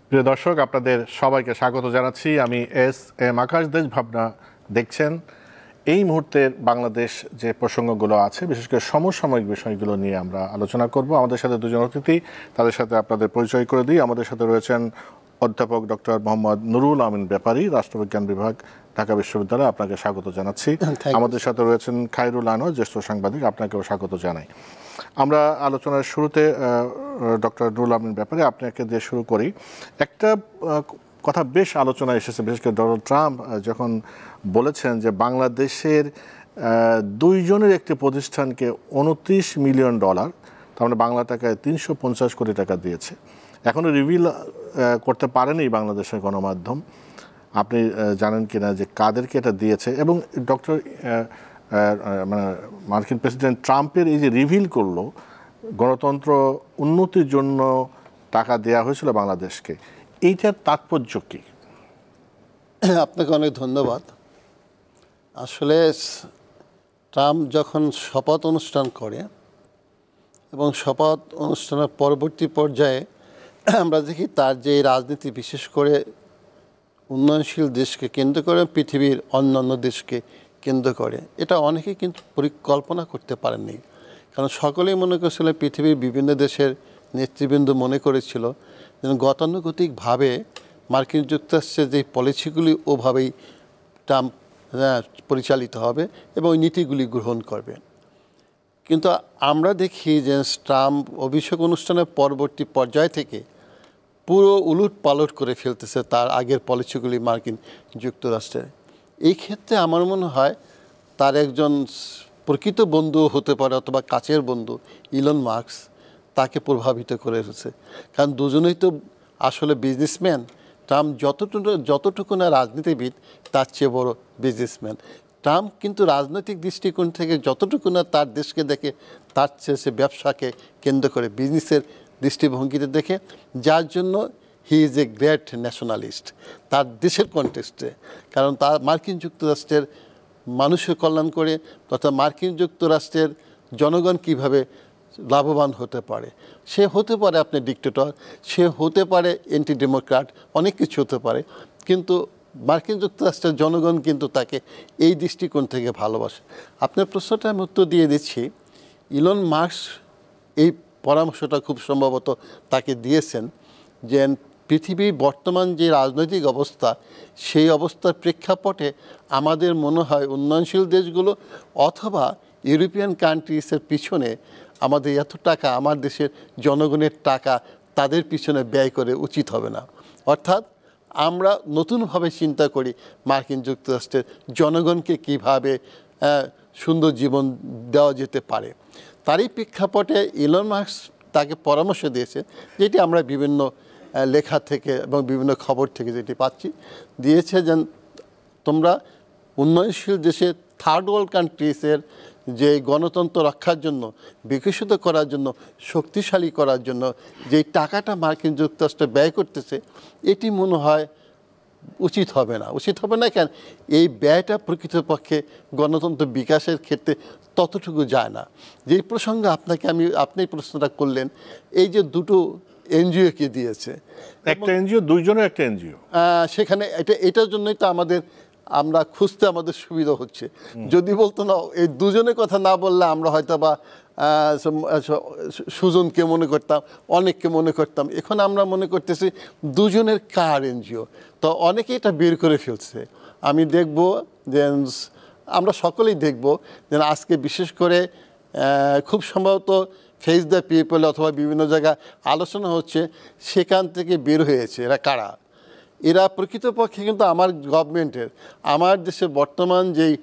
প্রিয় দর্শক, আপনাদের সবাইকে স্বাগত জানাচ্ছি। আমি এস এম আকাশ। দেশ ভাবনা দেখছেন। এই মুহূর্তের বাংলাদেশ যে প্রসঙ্গগুলো আছে, বিশেষ করে সমসাময়িক বিষয়গুলো নিয়ে আমরা আলোচনা করব। আমাদের সাথে দুজন অতিথি, তাদের সাথে আপনাদের পরিচয় করে দিই। আমাদের সাথে রয়েছেন অধ্যাপক ডক্টর মোহাম্মদ নুরুল আমিন ব্যাপারী, রাষ্ট্রবিজ্ঞান বিভাগ, ঢাকা বিশ্ববিদ্যালয়। আপনাকে স্বাগত জানাচ্ছি। আমাদের সাথে রয়েছেন খায়রুল আনোয়ার, জ্যেষ্ঠ সাংবাদিক। আপনাকেও স্বাগত জানাই। আমরা আলোচনার শুরুতে ডক্টর নুরুল আমিন ব্যাপারে আপনাকে দিয়ে শুরু করি। একটা কথা বেশ আলোচনা এসেছে, বিশেষ করে ডোনাল্ড ট্রাম্প যখন বলেছেন যে বাংলাদেশের দুইজনের একটি প্রতিষ্ঠানকে $29 মিলিয়ন, তার মানে বাংলা টাকায় 350 কোটি টাকা দিয়েছে। এখনও রিভিল করতে পারেনি বাংলাদেশের গণমাধ্যম। আপনি জানেন কিনা যে কাদেরকে এটা দিয়েছে? এবং ডক্টর মানে মার্কিন প্রেসিডেন্ট ট্রাম্পের এই যে রিভিল করলো গণতন্ত্র উন্নতির জন্য টাকা দেওয়া হয়েছিল বাংলাদেশকে, এইটার তাৎপর্য কি? আপনাকে অনেক ধন্যবাদ। আসলে ট্রাম্প যখন শপথ অনুষ্ঠান করে এবং শপথ অনুষ্ঠানের পরবর্তী পর্যায়ে আমরা দেখি তার যে রাজনীতি, বিশেষ করে উন্নয়নশীল দেশকে কেন্দ্র করে পৃথিবীর অন্যান্য দেশকে কেন্দ্র করে, এটা অনেকে কিন্তু পরিকল্পনা করতে পারেননি। কারণ সকলেই মনে করেছিল, পৃথিবীর বিভিন্ন দেশের নেতৃবৃন্দ মনে করেছিল যেন গতানুগতিকভাবে মার্কিন যুক্তরাষ্ট্রের যে পলিসিগুলি ওভাবেই ট্রাম্প পরিচালিত হবে এবং ওই নীতিগুলি গ্রহণ করবে। কিন্তু আমরা দেখি যে ট্রাম্প অভিষেক অনুষ্ঠানের পরবর্তী পর্যায় থেকে পুরো উলট পালট করে ফেলতেছে তার আগের পলিসিগুলি মার্কিন যুক্তরাষ্ট্রের। এই ক্ষেত্রে আমার মনে হয় তার একজন প্রকৃত বন্ধু হতে পারে অথবা কাছের বন্ধু ইলন মাস্ক তাকে প্রভাবিত করে এসেছে। কারণ দুজনেই তো আসলে বিজনেসম্যান। ট্রাম্প যতটুকু না রাজনীতিবিদ, তার চেয়ে বড় বিজনেসম্যান। ট্রাম্প কিন্তু রাজনৈতিক দৃষ্টিকোণ থেকে যতটুকু না তার দেশকে দেখে, তার চেয়ে সে ব্যবসাকে কেন্দ্র করে বিজনেসের দৃষ্টিভঙ্গিতে দেখে, যার জন্য he is a great nationalist তার দেশের কনটেক্সটে। কারণ তার মার্কিন যুক্তরাষ্ট্রের মানুষের কল্যাণ করে, তথা মার্কিন যুক্তরাষ্ট্রের জনগণ কিভাবে লাভবান হতে পারে। সে হতে পারে আপনি ডিক্টেটর, সে হতে পারে অ্যান্টি ডেমোক্র্যাট, অনেক কিছু হতে পারে, কিন্তু মার্কিন যুক্তরাষ্ট্রের জনগণ কিন্তু তাকে এই দৃষ্টিকোণ থেকে ভালোবাসে। আপনার প্রশ্নটা আমি উত্তর দিয়ে দিচ্ছি। ইলন মাস্ক এই পরামর্শটা খুব সম্ভবত তাকে দিয়েছেন যে পৃথিবীর বর্তমান যে রাজনৈতিক অবস্থা, সেই অবস্থার প্রেক্ষাপটে আমাদের মনে হয় উন্নয়নশীল দেশগুলো অথবা ইউরোপিয়ান কান্ট্রিজের পিছনে আমাদের এত টাকা, আমার দেশের জনগণের টাকা তাদের পিছনে ব্যয় করে উচিত হবে না। অর্থাৎ আমরা নতুনভাবে চিন্তা করি মার্কিন যুক্তরাষ্ট্রের জনগণকে কীভাবে সুন্দর জীবন দেওয়া যেতে পারে। তারই প্রেক্ষাপটে ইলন মাস্ক তাকে পরামর্শ দিয়েছে, যেটি আমরা বিভিন্ন লেখা থেকে এবং বিভিন্ন খবর থেকে যেটি পাচ্ছি, দিয়েছে যে তোমরা উন্নয়নশীল দেশে থার্ড ওয়ার্ল্ড কান্ট্রিজের যে গণতন্ত্র রক্ষার জন্য, বিকশিত করার জন্য, শক্তিশালী করার জন্য যেই টাকাটা মার্কিন যুক্তরাষ্ট্র ব্যয় করতেছে, এটি মনে হয় উচিত হবে না। উচিত হবে না কেন? এই ব্যয়টা প্রকৃতপক্ষে গণতন্ত্র বিকাশের ক্ষেত্রে ততটুকু যায় না। যেই প্রসঙ্গে আপনি প্রশ্নটা করলেন, এই যে দুটো এনজিওকে দিয়েছে, একটা এনজিও, দুইজনের একটা এনজিও, সেখানে এটার জন্যই তো আমরা খুঁজতে আমাদের সুবিধা হচ্ছে। যদি বলতো না, এই দুজনের কথা না বললে আমরা হয়তো বা সুজনকে মনে করতাম, অনেককে মনে করতাম। এখন আমরা মনে করতেছি দুজনের কার এনজিও, তো অনেকে এটা বের করে ফেলছে। আমি দেখব যে আমরা সকলেই দেখব যে আজকে বিশেষ করে খুব সম্ভবত ফেস দ্য পিপল অথবা বিভিন্ন জায়গায় আলোচনা হচ্ছে, সেখান থেকে বের হয়েছে এরা কারা। এরা প্রকৃতপক্ষে কিন্তু আমার গভর্নমেন্টের, আমার দেশের বর্তমান যেই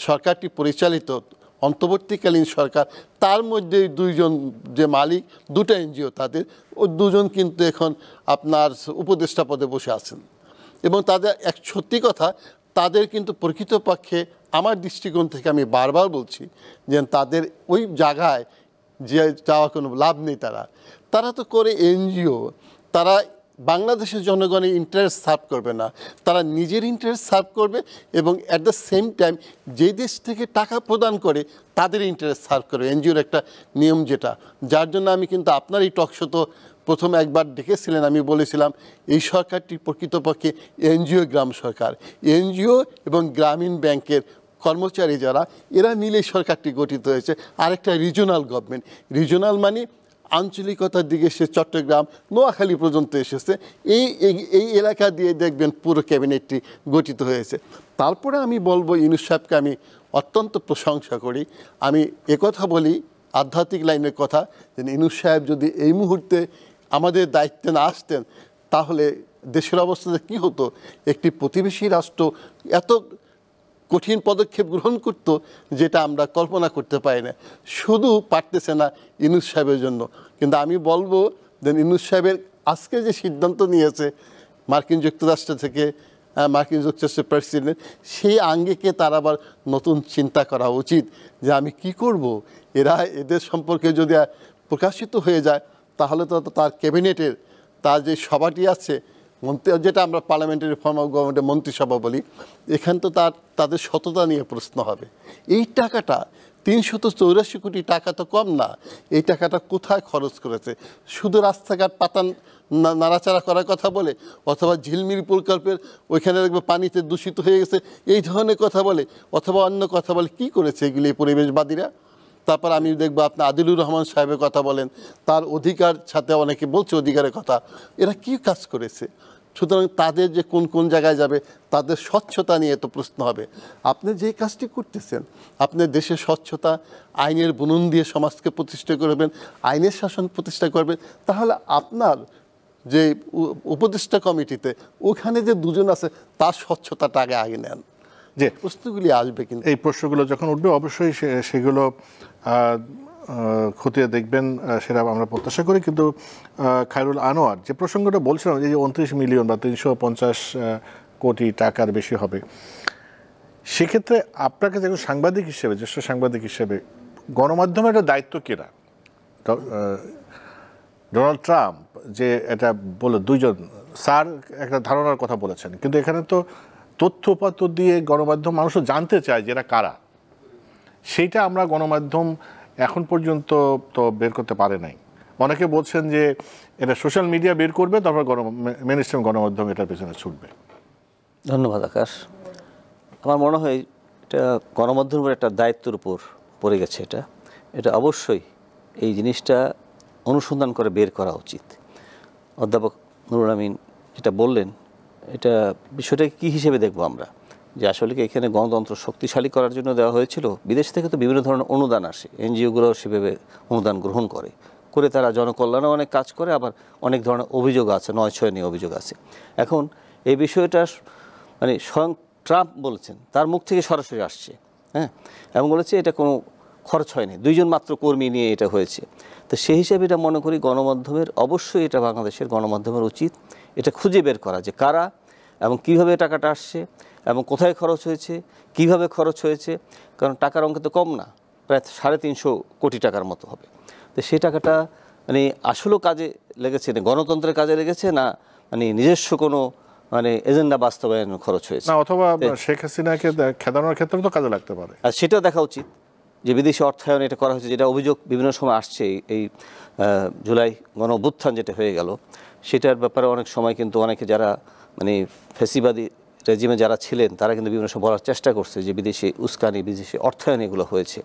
সরকারটি পরিচালিত অন্তর্বর্তীকালীন সরকার, তার মধ্যে দুইজন যে মালিক, দুটো এনজিও, তাদের ও দুজন কিন্তু এখন আপনার উপদেষ্টা পদে বসে আছেন। এবং তাদের সত্যি কথা, তাদের কিন্তু প্রকৃতপক্ষে আমার দৃষ্টিকোণ থেকে আমি বারবার বলছি যে তাদের ওই জায়গায় যে যাওয়া কোনো লাভ নেই। তারা তো করে এনজিও, তারা বাংলাদেশের জনগণের ইন্টারেস্ট সার্ভ করবে না, তারা নিজের ইন্টারেস্ট সার্ভ করবে এবং অ্যাট দ্য সেম টাইম যে দেশ থেকে টাকা প্রদান করে তাদের ইন্টারেস্ট সার্ভ করবে। এনজিওর একটা নিয়ম যেটা, যার জন্য আমি কিন্তু আপনার এই টকশো তো প্রথম একবার ডেকেছিলেন, আমি বলেছিলাম এই সরকারটি প্রকৃতপক্ষে এনজিও গ্রাম সরকার। এনজিও এবং গ্রামীণ ব্যাংকের কর্মচারী যারা, এরা মিলে সরকারটি গঠিত হয়েছে। আরেকটা রিজিওনাল গভর্নমেন্ট, রিজিওনাল মানে আঞ্চলিকতার দিকে সে চট্টগ্রাম নোয়াখালী পর্যন্ত এসেছে। এই এলাকা দিয়ে দেখবেন পুরো ক্যাবিনেটটি গঠিত হয়েছে। তারপরে আমি বলবো ইউনূস সাহেবকে আমি অত্যন্ত প্রশংসা করি। আমি একথা বলি, আধ্যাত্মিক লাইনের কথা, যে ইউনূস সাহেব যদি এই মুহূর্তে আমাদের দায়িত্বে না আসতেন তাহলে দেশের অবস্থাতে কী হতো। একটি প্রতিবেশী রাষ্ট্র এত কঠিন পদক্ষেপ গ্রহণ করত যেটা আমরা কল্পনা করতে পারি না। শুধু পারতেছে না ইউনূস সাহেবের জন্য, কিন্তু আমি বলবো যে ইউনূস সাহেবের আজকে যে সিদ্ধান্ত নিয়েছে মার্কিন যুক্তরাষ্ট্র থেকে, মার্কিন যুক্তরাষ্ট্রের প্রেসিডেন্ট, সেই আঙ্গিকে তার আবার নতুন চিন্তা করা উচিত যে আমি কি করব। এদের সম্পর্কে যদি প্রকাশিত হয়ে যায় তাহলে তো তার ক্যাবিনেটের তার যে সভাটি আছে, যেটা আমরা পার্লামেন্টারি ফর্ম অফ গভর্নমেন্টের মন্ত্রিসভা বলি, এখান তো তাদের সততা নিয়ে প্রশ্ন হবে। এই টাকাটা ৩84 কোটি টাকা তো কম না। এই টাকাটা কোথায় খরচ করেছে? শুধু রাস্তাঘাট পাতা নাড়াচাড়া করার কথা বলে, অথবা ঝিলমিল প্রকল্পের ওইখানে দেখবে পানিতে দূষিত হয়ে গেছে এই ধরনের কথা বলে, অথবা অন্য কথা বলে। কি করেছে এগুলি এই পরিবেশবাদীরা? তারপর আমি দেখবো আপনি আদিলুর রহমান সাহেবের কথা বলেন, তার অধিকার সাথে অনেকে বলছে অধিকারের কথা। এরা কি কাজ করেছে? সুতরাং তাদের যে কোন কোন জায়গায় যাবে, তাদের স্বচ্ছতা নিয়ে তো প্রশ্ন হবে। আপনি যে কাজটি করতেছেন, আপনি দেশের স্বচ্ছতা, আইনের বুনন দিয়ে সমাজকে প্রতিষ্ঠা করবেন, আইনের শাসন প্রতিষ্ঠা করবেন, তাহলে আপনার যে উপদেষ্টা কমিটিতে ওখানে যে দুজন আছে তার স্বচ্ছতাটা আগে নেন। যে প্রশ্নগুলি আসবে, কিন্তু এই প্রশ্নগুলো যখন উঠবে অবশ্যই সেগুলো খতিয়ে দেখবেন, সেটা আমরা প্রত্যাশা করি। কিন্তু খায়রুল আনোয়ার, যে প্রসঙ্গটা বলছিলাম যে 29 মিলিয়ন বা 350 কোটি টাকার বেশি হবে, সেক্ষেত্রে আপনাকে যখন সাংবাদিক হিসেবে, জ্যেষ্ঠ সাংবাদিক হিসেবে, গণমাধ্যমের একটা দায়িত্ব কেনা, ডোনাল্ড ট্রাম্প যে এটা বলে, দুইজন স্যার একটা ধারণার কথা বলেছেন, কিন্তু এখানে তো তথ্য উপাত্ত দিয়ে গণমাধ্যম মানুষও জানতে চায় যে এরা কারা। সেইটা আমরা গণমাধ্যম এখন পর্যন্ত তো বের করতে পারে নাই। অনেকে বলছেন যে এটা সোশ্যাল মিডিয়া বের করবে, তারপর মেইনস্ট্রিম গণমাধ্যম এটার পেছনে ছুটবে। ধন্যবাদ আকাশ। আমার মনে হয় এটা গণমাধ্যমের একটা দায়িত্বের উপর পড়ে গেছে। এটা অবশ্যই এই জিনিসটা অনুসন্ধান করে বের করা উচিত। অধ্যাপক নুরুল আমিন যেটা বললেন, এটা বিষয়টাকে কী হিসেবে দেখব আমরা, যে আসলে কি এখানে গণতন্ত্র শক্তিশালী করার জন্য দেওয়া হয়েছিল? বিদেশ থেকে তো বিভিন্ন ধরনের অনুদান আসে, এনজিওগুলো সেভাবে অনুদান গ্রহণ করে তারা জনকল্যাণে অনেক কাজ করে, আবার অনেক ধরনের অভিযোগ আছে, ৯/৬ নিয়ে অভিযোগ আছে। এখন এই বিষয়টা মানে স্বয়ং ট্রাম্প বলেছেন, তার মুখ থেকে সরাসরি আসছে, হ্যাঁ, এবং বলেছে এটা কোনো খরচ হয়নি, 2 জন মাত্র কর্মী নিয়ে এটা হয়েছে। তো সেই হিসাবে এটা মনে করি গণমাধ্যমের অবশ্যই, এটা বাংলাদেশের গণমাধ্যমের উচিত এটা খুঁজে বের করা যে কারা এবং কীভাবে টাকাটা আসছে এবং কোথায় খরচ হয়েছে, কিভাবে খরচ হয়েছে। কারণ টাকার অঙ্ক তো কম না, প্রায় 350 কোটি টাকার মতো হবে। তো সেই টাকাটা মানে আসলেও কাজে লেগেছে, না গণতন্ত্রের কাজে লেগেছে, না মানে নিজস্ব কোনো মানে এজেন্ডা বাস্তবায়ন খরচ হয়েছে, না অথবা শেখ হাসিনাকে খেদানোর ক্ষেত্রে তো কাজে লাগতে পারে। আর সেটাও দেখা উচিত যে বিদেশি অর্থায়ন এটা করা হয়েছে, যেটা অভিযোগ বিভিন্ন সময় আসছে। এই জুলাই গণ অভ্যুত্থান যেটা হয়ে গেল, সেটার ব্যাপারে অনেক সময় কিন্তু অনেকে যারা মানে ফ্যাসিবাদী রেজিমে যারা ছিলেন তারা কিন্তু বিভিন্ন সময় বলার চেষ্টা করছে যে বিদেশি উস্কানি, বিদেশি অর্থায়ন এগুলো হয়েছে।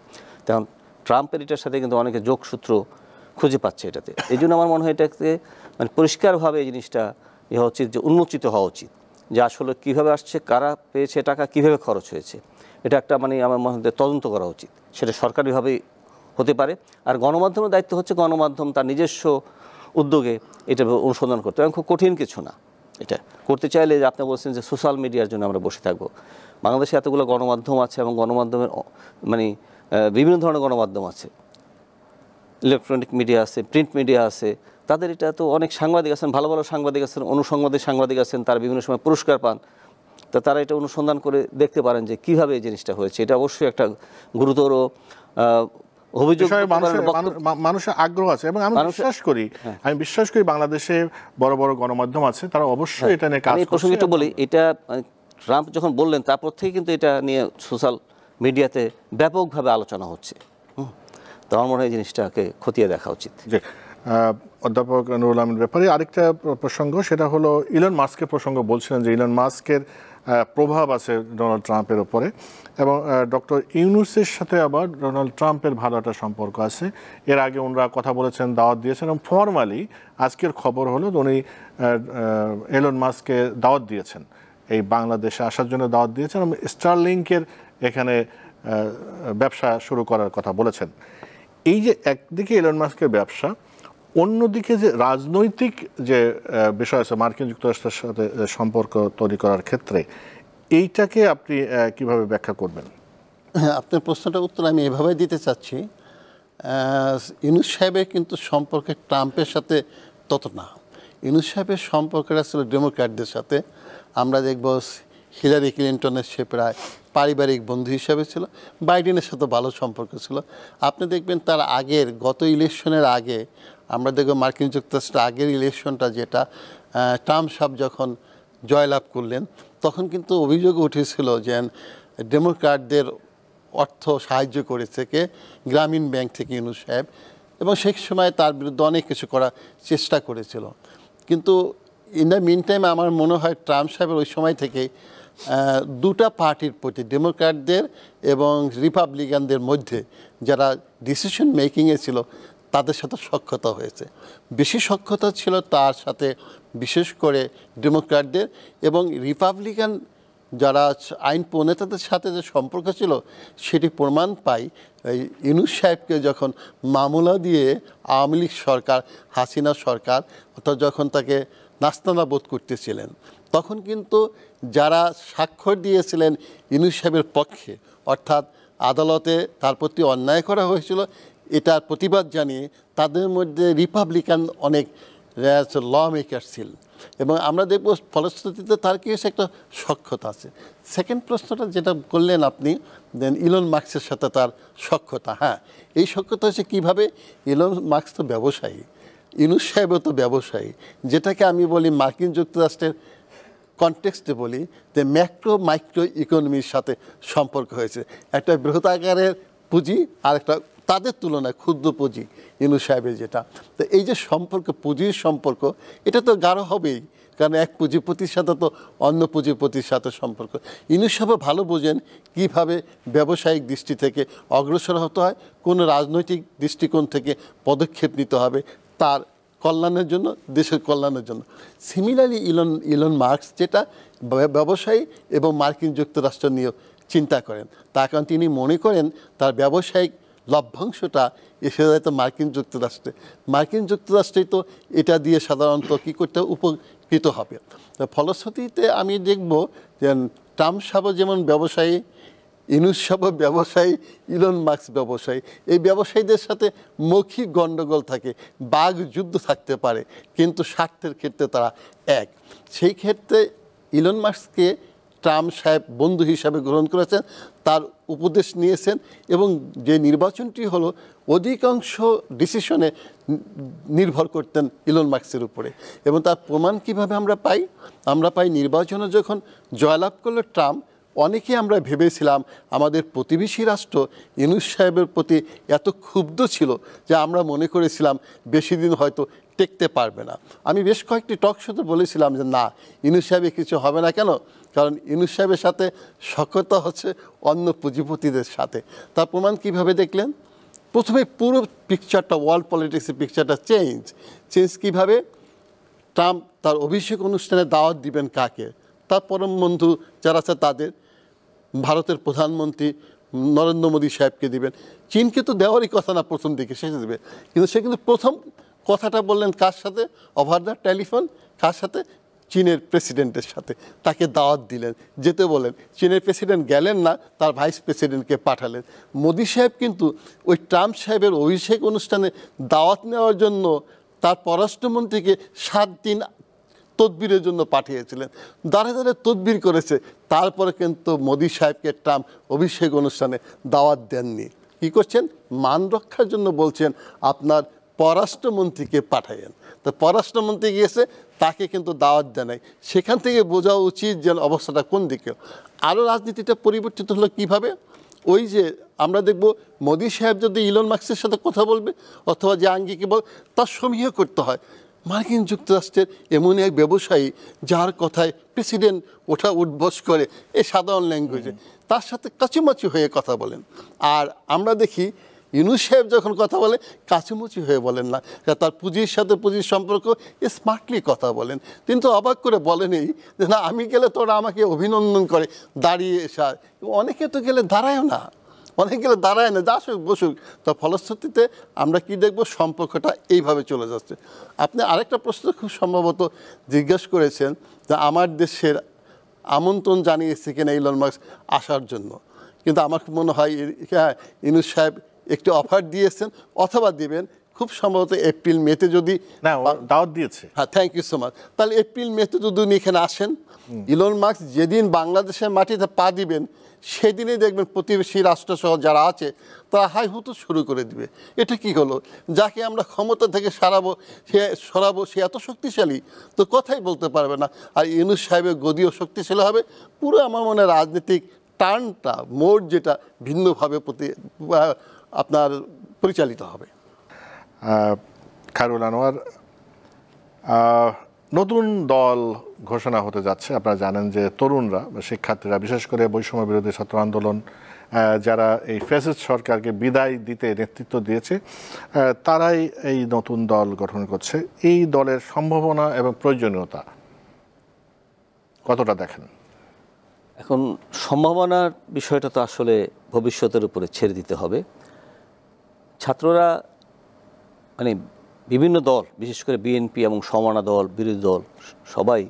তখন ট্রাম্পের এটার সাথে কিন্তু অনেকে যোগসূত্র খুঁজে পাচ্ছে এটাতে। এই জন্য আমার মনে হয় এটাকে মানে পরিষ্কারভাবে এই জিনিসটা হওয়া উচিত, যে উন্মোচিত হওয়া উচিত যে আসলে কীভাবে আসছে, কারা পেয়েছে টাকা, কীভাবে খরচ হয়েছে। এটা একটা মানে আমার মনে হয় তদন্ত করা উচিত, সেটা সরকারিভাবেই হতে পারে। আর গণমাধ্যমের দায়িত্ব হচ্ছে গণমাধ্যম তার নিজস্ব উদ্যোগে এটা অনুসন্ধান করতে, এবং খুব কঠিন কিছু না। এটা করতে চাইলে যে আপনি বলছেন যে সোশ্যাল মিডিয়ার জন্য আমরা বসে থাকবো, বাংলাদেশে এতগুলো গণমাধ্যম আছে এবং গণমাধ্যমের মানে বিভিন্ন ধরনের গণমাধ্যম আছে, ইলেকট্রনিক মিডিয়া আছে, প্রিন্ট মিডিয়া আছে, তাদের এটা তো অনেক সাংবাদিক আছেন, ভালো ভালো সাংবাদিক আছেন, অনুসংবাদের সাংবাদিক আছেন, তারা বিভিন্ন সময় পুরস্কার পান। তো তারা এটা অনুসন্ধান করে দেখতে পারেন যে কীভাবে এই জিনিসটা হয়েছে। এটা অবশ্যই একটা গুরুতর অভিযোগ, মানুষের আগ্রহ আছে, এবং আমি বিশ্বাস করি বাংলাদেশে বড় বড় গণমাধ্যম আছে, তারা অবশ্যই এটা নিয়ে কাজ করছে। এই প্রসঙ্গটা বলি, এটা ট্রাম্প যখন বললেন তারপর থেকে কিন্তু এটা নিয়ে সোশ্যাল মিডিয়াতে ব্যাপকভাবে আলোচনা হচ্ছে। তো আমার মনে হয় এই জিনিসটাকে খতিয়ে দেখা উচিত। অধ্যাপক নুরুল আমিন ব্যাপারী। আরেকটা প্রসঙ্গ, সেটা হলো ইলন মাস্কের প্রসঙ্গ। বলছিলেন যে ইলন মাস্কের প্রভাব আছে ডোনাল্ড ট্রাম্পের উপরে, এবং ডক্টর ইউনূসের সাথে আবার ডোনাল্ড ট্রাম্পের ভালো একটা সম্পর্ক আছে। এর আগে ওনারা কথা বলেছেন, দাওয়াত দিয়েছেন, এবং ফর্মালি আজকের খবর হলো উনি ইলন মাস্ককে দাওয়াত দিয়েছেন, এই বাংলাদেশে আসার জন্য দাওয়াত দিয়েছেন, এবং স্টারলিংকের এখানে ব্যবসা শুরু করার কথা বলেছেন। এই যে একদিকে ইলন মাস্কের ব্যবসা, অন্যদিকে যে রাজনৈতিক যে বিষয় আছে মার্কিন যুক্তরাষ্ট্রের সাথে সম্পর্ক তৈরি করার ক্ষেত্রে, এইটাকে আপনি কিভাবে ব্যাখ্যা করবেন? আপনার প্রশ্নটার উত্তর আমি এভাবে দিতে চাচ্ছি। ইউনূস সাহেবের কিন্তু সম্পর্কে ট্রাম্পের সাথে তত না। ইউনূস সাহেবের সম্পর্কটা ছিল ডেমোক্র্যাটদের সাথে। আমরা দেখব হিলারি ক্লিন্টনের সে প্রায় পারিবারিক বন্ধু হিসাবে ছিল, বাইডেনের সাথে ভালো সম্পর্ক ছিল। আপনি দেখবেন তার আগের গত ইলেকশনের আগে আমরা দেখব মার্কিন যুক্তরাষ্ট্রের আগের ইলেকশনটা, যেটা ট্রাম্প সাহেব যখন জয়লাভ করলেন, তখন কিন্তু অভিযোগ উঠেছিল যে ডেমোক্র্যাটদের অর্থ সাহায্য করেছে কে, গ্রামীণ ব্যাংক থেকে ইউনূস সাহেব, এবং সেই সময় তার বিরুদ্ধে অনেক কিছু করার চেষ্টা করেছিল। কিন্তু ইন দ্য মিন টাইম আমার মনে হয় ট্রাম্প সাহেবের ওই সময় থেকে দুটা পার্টির প্রতি, ডেমোক্র্যাটদের এবং রিপাবলিকানদের মধ্যে যারা ডিসিশন মেকিংয়ে ছিল, তাদের সাথে সখ্যতা হয়েছে। বেশি সখ্যতা ছিল তার সাথে, বিশেষ করে ডেমোক্র্যাটদের, এবং রিপাবলিকান যারা আইন প্রণেতাদের সাথে যে সম্পর্ক ছিল সেটি প্রমাণ পাই এই ইউনূস সাহেবকে যখন মামলা দিয়ে আওয়ামী লীগ সরকার, হাসিনা সরকার, অর্থাৎ যখন তাকে নাস্তানা বোধ করতেছিলেন, তখন কিন্তু যারা স্বাক্ষর দিয়েছিলেন ইউনূস সাহেবের পক্ষে, অর্থাৎ আদালতে তার প্রতি অন্যায় করা হয়েছিল এটার প্রতিবাদ জানিয়ে, তাদের মধ্যে রিপাবলিকান অনেক ল মেকার ছিল, এবং আমরা দেখব ফলশ্রুতিতে তার কি হয়েছে, একটা সখ্যতা আছে। সেকেন্ড প্রশ্নটা যেটা করলেন আপনি, দেন ইলন মাস্কের সাথে তার সখ্যতা। হ্যাঁ, এই সখ্যতা হচ্ছে কীভাবে? ইলন মাস্ক তো ব্যবসায়ী, ইউনূস সাহেবও তো ব্যবসায়ী, যেটাকে আমি বলি মার্কিন যুক্তরাষ্ট্রের কনটেক্সটে বলি যে ম্যাক্রো মাইক্রো ইকোনমির সাথে সম্পর্ক হয়েছে। একটা বৃহৎ আকারের পুঁজি আর একটা তাদের তুলনায় ক্ষুদ্র পুঁজি ইউনূস সাহেবের যেটা। তো এই যে সম্পর্ক, পুঁজির সম্পর্ক, এটা তো গাঢ় হবেই, কারণ এক পুঁজিপতির সাথে তো অন্য পুঁজিপতির সাথে সম্পর্ক। ইউনূস সাহেব ভালো বোঝেন কীভাবে ব্যবসায়িক দৃষ্টি থেকে অগ্রসর হতে হয়, কোন রাজনৈতিক দৃষ্টিকোণ থেকে পদক্ষেপ নিতে হবে তার কল্যাণের জন্য, দেশের কল্যাণের জন্য। সিমিলারলি ইলন মাস্ক যেটা ব্যবসায়ী এবং মার্কিন যুক্তরাষ্ট্র নিয়ে চিন্তা করেন, তার কারণ তিনি মনে করেন তার ব্যবসায়িক লভ্যাংশটা এসে যায় তো মার্কিন যুক্তরাষ্ট্রে। মার্কিন যুক্তরাষ্ট্রেই তো এটা দিয়ে সাধারণত কী করতে উপকৃত হবে। ফলশ্রুতিতে আমি দেখব যে ট্রাম্প সাহেব যেমন ব্যবসায়ী, ইউনূস সাহেব ব্যবসায়ী, ইলন মাস্ক ব্যবসায়ী। এই ব্যবসায়ীদের সাথে মৌখিক গণ্ডগোল থাকে, বাঘ যুদ্ধ থাকতে পারে, কিন্তু স্বার্থের ক্ষেত্রে তারা এক। সেই ক্ষেত্রে ইলন মাস্ককে ট্রাম্প সাহেব বন্ধু হিসাবে গ্রহণ করেছেন, তার উপদেশ নিয়েছেন, এবং যে নির্বাচনটি হলো অধিকাংশ ডিসিশনে নির্ভর করতেন ইলন মাস্কের উপরে। এবং তার প্রমাণ কিভাবে আমরা পাই? আমরা পাই নির্বাচনে যখন জয়লাভ করলো ট্রাম্প, অনেকেই আমরা ভেবেছিলাম আমাদের প্রতিবেশী রাষ্ট্র ইউনূস সাহেবের প্রতি এত ক্ষুব্ধ ছিল যে আমরা মনে করেছিলাম বেশি দিন হয়তো টেকতে পারবে না। আমি বেশ কয়েকটি টক শোতে বলেছিলাম যে না, ইউনূস সাহেবের কিছু হবে না। কেন? কারণ ইউনূস সাহেবের সাথে সখ্যতা হচ্ছে অন্য পুঁজিপতিদের সাথে। তার প্রমাণ কিভাবে দেখলেন? প্রথমে পুরো পিকচারটা, ওয়ার্ল্ড পলিটিক্সের পিকচারটা চেঞ্জ কীভাবে? ট্রাম্প তার অভিষেক অনুষ্ঠানে দাওয়াত দিবেন কাকে? তার পরম বন্ধু যারা আছে তাদের। ভারতের প্রধানমন্ত্রী নরেন্দ্র মোদী সাহেবকে দিবেন। চীনকে তো দেওয়ারই কথা না প্রথম দিকে, শেষে দেবে। কিন্তু সে কিন্তু প্রথম কথাটা বললেন কার সাথে? Over the telephone. কার সাথে? চীনের প্রেসিডেন্টের সাথে। তাকে দাওয়াত দিলেন, যেতে বলেন। চীনের প্রেসিডেন্ট গেলেন না, তার ভাইস প্রেসিডেন্টকে পাঠালেন। মোদী সাহেব কিন্তু ওই ট্রাম্প সাহেবের অভিষেক অনুষ্ঠানে দাওয়াত নেওয়ার জন্য তার পররাষ্ট্রমন্ত্রীকে 7 দিন তদবিরের জন্য পাঠিয়েছিলেন। দাঁড়ে দাঁড়ে তদবির করেছে, তারপরে কিন্তু মোদী সাহেবকে ট্রাম্প অভিষেক অনুষ্ঠানে দাওয়াত দেননি। কী করছেন? মান রক্ষার জন্য বলছেন আপনার পররাষ্ট্রমন্ত্রীকে পাঠাইয়েন। তো পররাষ্ট্রমন্ত্রী গিয়েছে, তাকে কিন্তু দাওয়াত দেয় নাই। সেখান থেকে বোঝা উচিত যে অবস্থাটা কোন দিকে। আরও রাজনীতিটা পরিবর্তিত হলো কীভাবে? ওই যে আমরা দেখব মোদি সাহেব যদি ইলন মাস্কের সাথে কথা বলবে অথবা যে আঙ্গিকে বল তার সমীহ করতে হয় মার্কিন যুক্তরাষ্ট্রের এমন এক ব্যবসায়ী যার কথায় প্রেসিডেন্ট ওঠা উঠবস করে এই সাধারণ ল্যাঙ্গুয়েজে, তার সাথে কাচুমাচু হয়ে কথা বলেন। আর আমরা দেখি ইউনূস সাহেব যখন কথা বলে কাচুমুচি হয়ে বলেন না, তার পুঁজির সাথে পুঁজির সম্পর্ক স্মার্টলি কথা বলেন। কিন্তু অবাক করে বলেনই যে না আমি গেলে তোরা আমাকে অভিনন্দন করে দাঁড়িয়ে এসা, অনেকে তো গেলে দাঁড়ায়ও না, অনেকে গেলে দাঁড়ায় না, যা আসুক বসুক। তো ফলশ্রুতিতে আমরা কি দেখব, সম্পর্কটা এইভাবে চলে যাচ্ছে। আপনি আরেকটা প্রশ্ন খুব সম্ভবত জিজ্ঞেস করেছেন যে আমার দেশের আমন্ত্রণ জানিয়েছে কিনা ইলন মাস্ক আসার জন্য, কিন্তু আমার মনে হয় হ্যাঁ ইউনূস সাহেব একটু অফার দিয়েছেন অথবা দিবেন, খুব সম্ভবত এপ্রিল মেতে যদি না দাওয়াত দিয়েছে। হ্যাঁ, থ্যাংক ইউ সো মাচ। তাহলে এপ্রিল মেতে যদি উনি এখানে আসেন, ইলন মাস্ক যেদিন বাংলাদেশের মাটিতে পা দিবেন সেদিনই দেখবেন প্রতিবেশী রাষ্ট্রসহ যারা আছে তারা হাই হুতো শুরু করে দিবে। এটা কি হলো, যাকে আমরা ক্ষমতা থেকে সরাবো সে এত শক্তিশালী তো কথাই বলতে পারবে না। আর ইউনূস সাহেবের গদিও শক্তিশালী হবে। পুরো আমার মনে হয় রাজনৈতিক টার্নটা মোড় যেটা ভিন্নভাবে আপনার পরিচালিত হবে। খায়রুল আনোয়ার, নতুন দল ঘোষণা হতে যাচ্ছে। আপনারা জানেন যে তরুণরা, শিক্ষার্থীরা, বিশেষ করে বৈষম্য বিরোধী ছাত্র আন্দোলন যারা এই ফ্যাসিস্ট সরকারকে বিদায় দিতে নেতৃত্ব দিয়েছে, তারাই এই নতুন দল গঠন করছে। এই দলের সম্ভাবনা এবং প্রয়োজনীয়তা কতটা দেখেন? এখন সম্ভাবনার বিষয়টা তো আসলে ভবিষ্যতের উপরে ছেড়ে দিতে হবে। ছাত্ররা মানে বিভিন্ন দল, বিশেষ করে বিএনপি এবং সমমনা দল, বিরোধী দল সবাই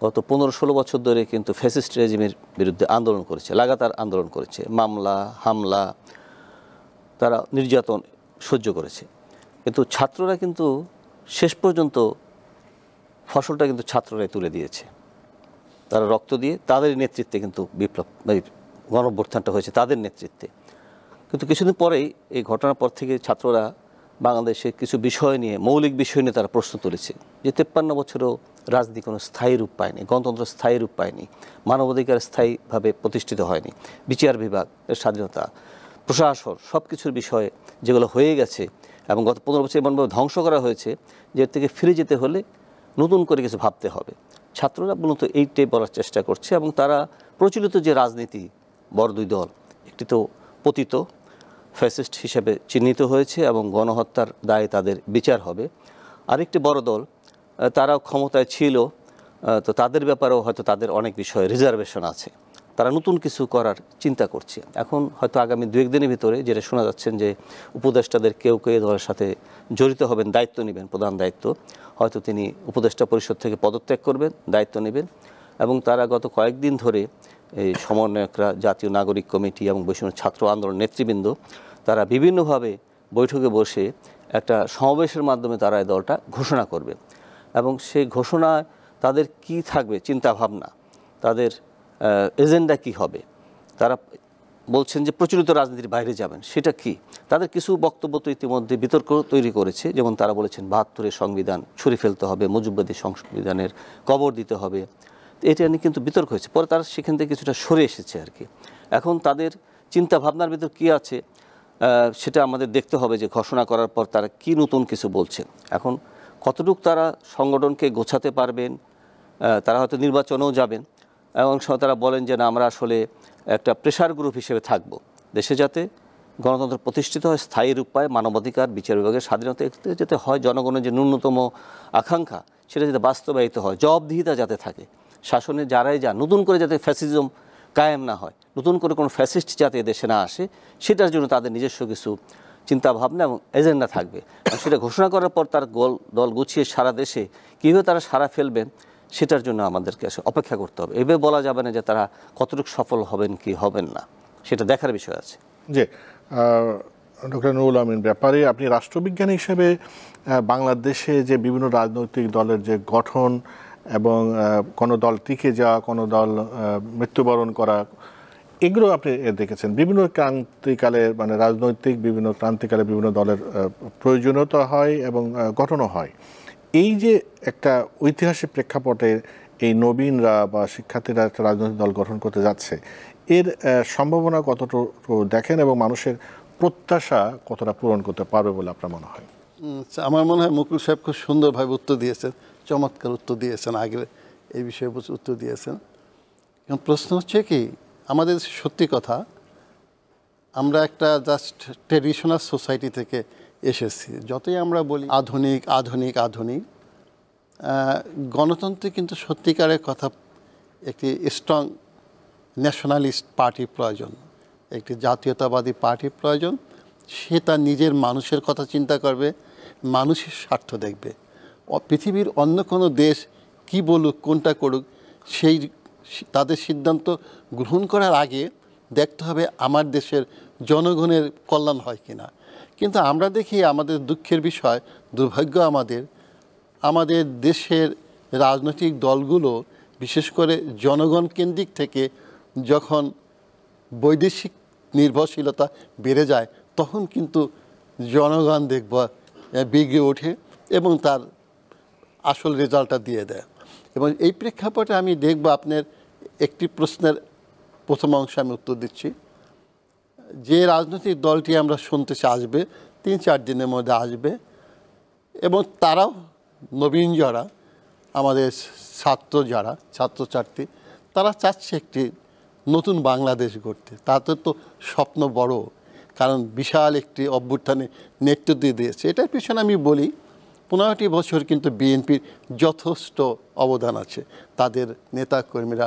গত 15-16 বছর ধরে কিন্তু ফ্যাসিস্ট রেজিমের বিরুদ্ধে আন্দোলন করেছে, লাগাতার আন্দোলন করেছে, মামলা হামলা, তারা নির্যাতন সহ্য করেছে। কিন্তু ছাত্ররা কিন্তু শেষ পর্যন্ত ফসলটা কিন্তু ছাত্ররাই তুলে দিয়েছে। তারা রক্ত দিয়ে তাদের নেতৃত্বে কিন্তু বিপ্লব গণঅভ্যুত্থানটা হয়েছে তাদের নেতৃত্বে। কিন্তু কিছুদিন পরেই এই ঘটনার পর থেকে ছাত্ররা বাংলাদেশে কিছু বিষয় নিয়ে, মৌলিক বিষয় নিয়ে তারা প্রশ্ন তুলেছে যে 53 বছরও রাজনীতি কোনো স্থায়ী রূপ পায়নি, গণতন্ত্র স্থায়ী রূপ পায়নি, মানবাধিকার স্থায়ীভাবে প্রতিষ্ঠিত হয়নি, বিচার বিভাগের স্বাধীনতা, প্রশাসন, সব কিছুর বিষয়ে যেগুলো হয়ে গেছে এবং গত 15 বছর এমনভাবে ধ্বংস করা হয়েছে যে এর থেকে ফিরে যেতে হলে নতুন করে কিছু ভাবতে হবে। ছাত্ররা মূলত এইটাই বলার চেষ্টা করছে এবং তারা প্রচলিত যে রাজনীতি, বড় দুই দল, একটি তো পতিত ফ্যাসিস্ট হিসেবে চিহ্নিত হয়েছে এবং গণহত্যার দায়ে তাদের বিচার হবে, আরেকটি বড় দল তারাও ক্ষমতায় ছিল, তো তাদের ব্যাপারেও হয়তো তাদের অনেক বিষয়ে রিজার্ভেশন আছে, তারা নতুন কিছু করার চিন্তা করছে। এখন হয়তো আগামী 2-1 দিনের ভিতরে যেটা শোনা যাচ্ছেন যে উপদেষ্টাদের কেউ কেউ দলের সাথে জড়িত হবেন, দায়িত্ব নেবেন, প্রধান দায়িত্ব, হয়তো তিনি উপদেষ্টা পরিষদ থেকে পদত্যাগ করবেন, দায়িত্ব নেবেন। এবং তারা গত কয়েকদিন ধরে এই সমন্বয়করা, জাতীয় নাগরিক কমিটি এবং বৈষম্য ছাত্র আন্দোলন নেতৃবৃন্দ, তারা বিভিন্নভাবে বৈঠকে বসে একটা সমাবেশের মাধ্যমে তারা এই দলটা ঘোষণা করবে। এবং সেই ঘোষণায় তাদের কি থাকবে চিন্তাভাবনা, তাদের এজেন্ডা কি হবে, তারা বলছেন যে প্রচলিত রাজনীতির বাইরে যাবেন, সেটা কি? তাদের কিছু বক্তব্য তো ইতিমধ্যে বিতর্ক তৈরি করেছে। যেমন তারা বলেছেন 72-এর সংবিধান ছুঁড়ে ফেলতে হবে, মুজিববাদী সংবিধানের কবর দিতে হবে, এটা নিয়ে কিন্তু বিতর্ক হয়েছে। পরে তারা সেখান থেকে কিছুটা সরে এসেছে আর কি। এখন তাদের চিন্তা ভাবনার ভিতর কী আছে সেটা আমাদের দেখতে হবে যে ঘোষণা করার পর তারা কি নতুন কিছু বলছেন। এখন কতটুকু তারা সংগঠনকে গোছাতে পারবেন, তারা হয়তো নির্বাচনেও যাবেন এবং তারা বলেন যে না আমরা আসলে একটা প্রেশার গ্রুপ হিসেবে থাকব, দেশে যাতে গণতন্ত্র প্রতিষ্ঠিত হয়, স্থায়ী রূপ পায়, মানবাধিকার, বিচার বিভাগের স্বাধীনতা যাতে হয়, জনগণের যে ন্যূনতম আকাঙ্ক্ষা সেটা যাতে বাস্তবায়িত হয়, জবাবদিহিতা যাতে থাকে, শাসনে যারাই যান, নতুন করে যাতে ফ্যাসিজম কায়েম না হয়, নতুন করে কোনো ফ্যাসিস্ট যাতে দেশে না আসে, সেটার জন্য তাদের নিজস্ব কিছু চিন্তাভাবনা এবং এজেন্ডা থাকবে। সেটা ঘোষণা করার পর তার দল গুছিয়ে সারা দেশে কীভাবে তারা সারা ফেলবেন সেটার জন্য আমাদেরকে অপেক্ষা করতে হবে। এভাবে বলা যাবে না যে তারা কতটুকু সফল হবেন কি হবেন না, সেটা দেখার বিষয় আছে। জি, ডক্টর নুরুল আমিন ব্যাপারী, আপনি রাষ্ট্রবিজ্ঞানী হিসেবে বাংলাদেশে যে বিভিন্ন রাজনৈতিক দলের যে গঠন এবং কোনো দল টিকে যাওয়া, কোনো দল মৃত্যুবরণ করা, এগুলো আপনি দেখেছেন বিভিন্ন ক্রান্তিকালে, মানে রাজনৈতিক বিভিন্ন ক্রান্তিকালে বিভিন্ন দলের প্রয়োজনীয়তা হয় এবং গঠনও হয়। এই যে একটা ঐতিহাসিক প্রেক্ষাপটে এই নবীনরা বা শিক্ষার্থীরা একটা রাজনৈতিক দল গঠন করতে যাচ্ছে, এর সম্ভাবনা কতটুকু দেখেন এবং মানুষের প্রত্যাশা কতটা পূরণ করতে পারবে বলে আপনার মনে হয়? আমার মনে হয় মুকুল সাহেব খুব সুন্দরভাবে উত্তর দিয়েছেন, চমৎকার উত্তর দিয়েছেন, আগে এই বিষয়ে উত্তর দিয়েছেন। এখন প্রশ্ন হচ্ছে কি, আমাদের সত্যি কথা, আমরা একটা জাস্ট ট্রেডিশনাল সোসাইটি থেকে এসেছি। যতই আমরা বলি আধুনিক আধুনিক আধুনিক, গণতন্ত্রে কিন্তু সত্যিকারের কথা একটি স্ট্রং ন্যাশনালিস্ট পার্টি প্রয়োজন, একটি জাতীয়তাবাদী পার্টি প্রয়োজন। সে তার নিজের মানুষের কথা চিন্তা করবে, মানুষের স্বার্থ দেখবে। পৃথিবীর অন্য কোনো দেশ কি বলুক, কোনটা করুক, সেই তাদের সিদ্ধান্ত গ্রহণ করার আগে দেখতে হবে আমার দেশের জনগণের কল্যাণ হয় কিনা। কিন্তু আমরা দেখি, আমাদের দুঃখের বিষয়, দুর্ভাগ্য আমাদের দেশের রাজনৈতিক দলগুলো বিশেষ করে জনগণ কেন্দ্রিক থেকে যখন বৈদেশিক নির্ভরশীলতা বেড়ে যায়, তখন কিন্তু জনগণ দেখব বিগড়ে ওঠে এবং তার আসল রেজাল্টটা দিয়ে দেয়। এবং এই প্রেক্ষাপটে আমি দেখব, আপনার একটি প্রশ্নের প্রথম অংশে আমি উত্তর দিচ্ছি, যে রাজনৈতিক দলটি আমরা শুনতেছি আসবে 3-4 দিনের মধ্যে আসবে, এবং তারাও নবীন যারা আমাদের ছাত্রছাত্রী, তারা চাচ্ছে একটি নতুন বাংলাদেশ গড়তে। তাদের তো স্বপ্ন বড়, কারণ বিশাল একটি অভ্যুত্থানে নেতৃত্ব দিয়েছে। এটার পিছনে আমি বলি 15টি বছর কিন্তু বিএনপির যথেষ্ট অবদান আছে। তাদের নেতাকর্মীরা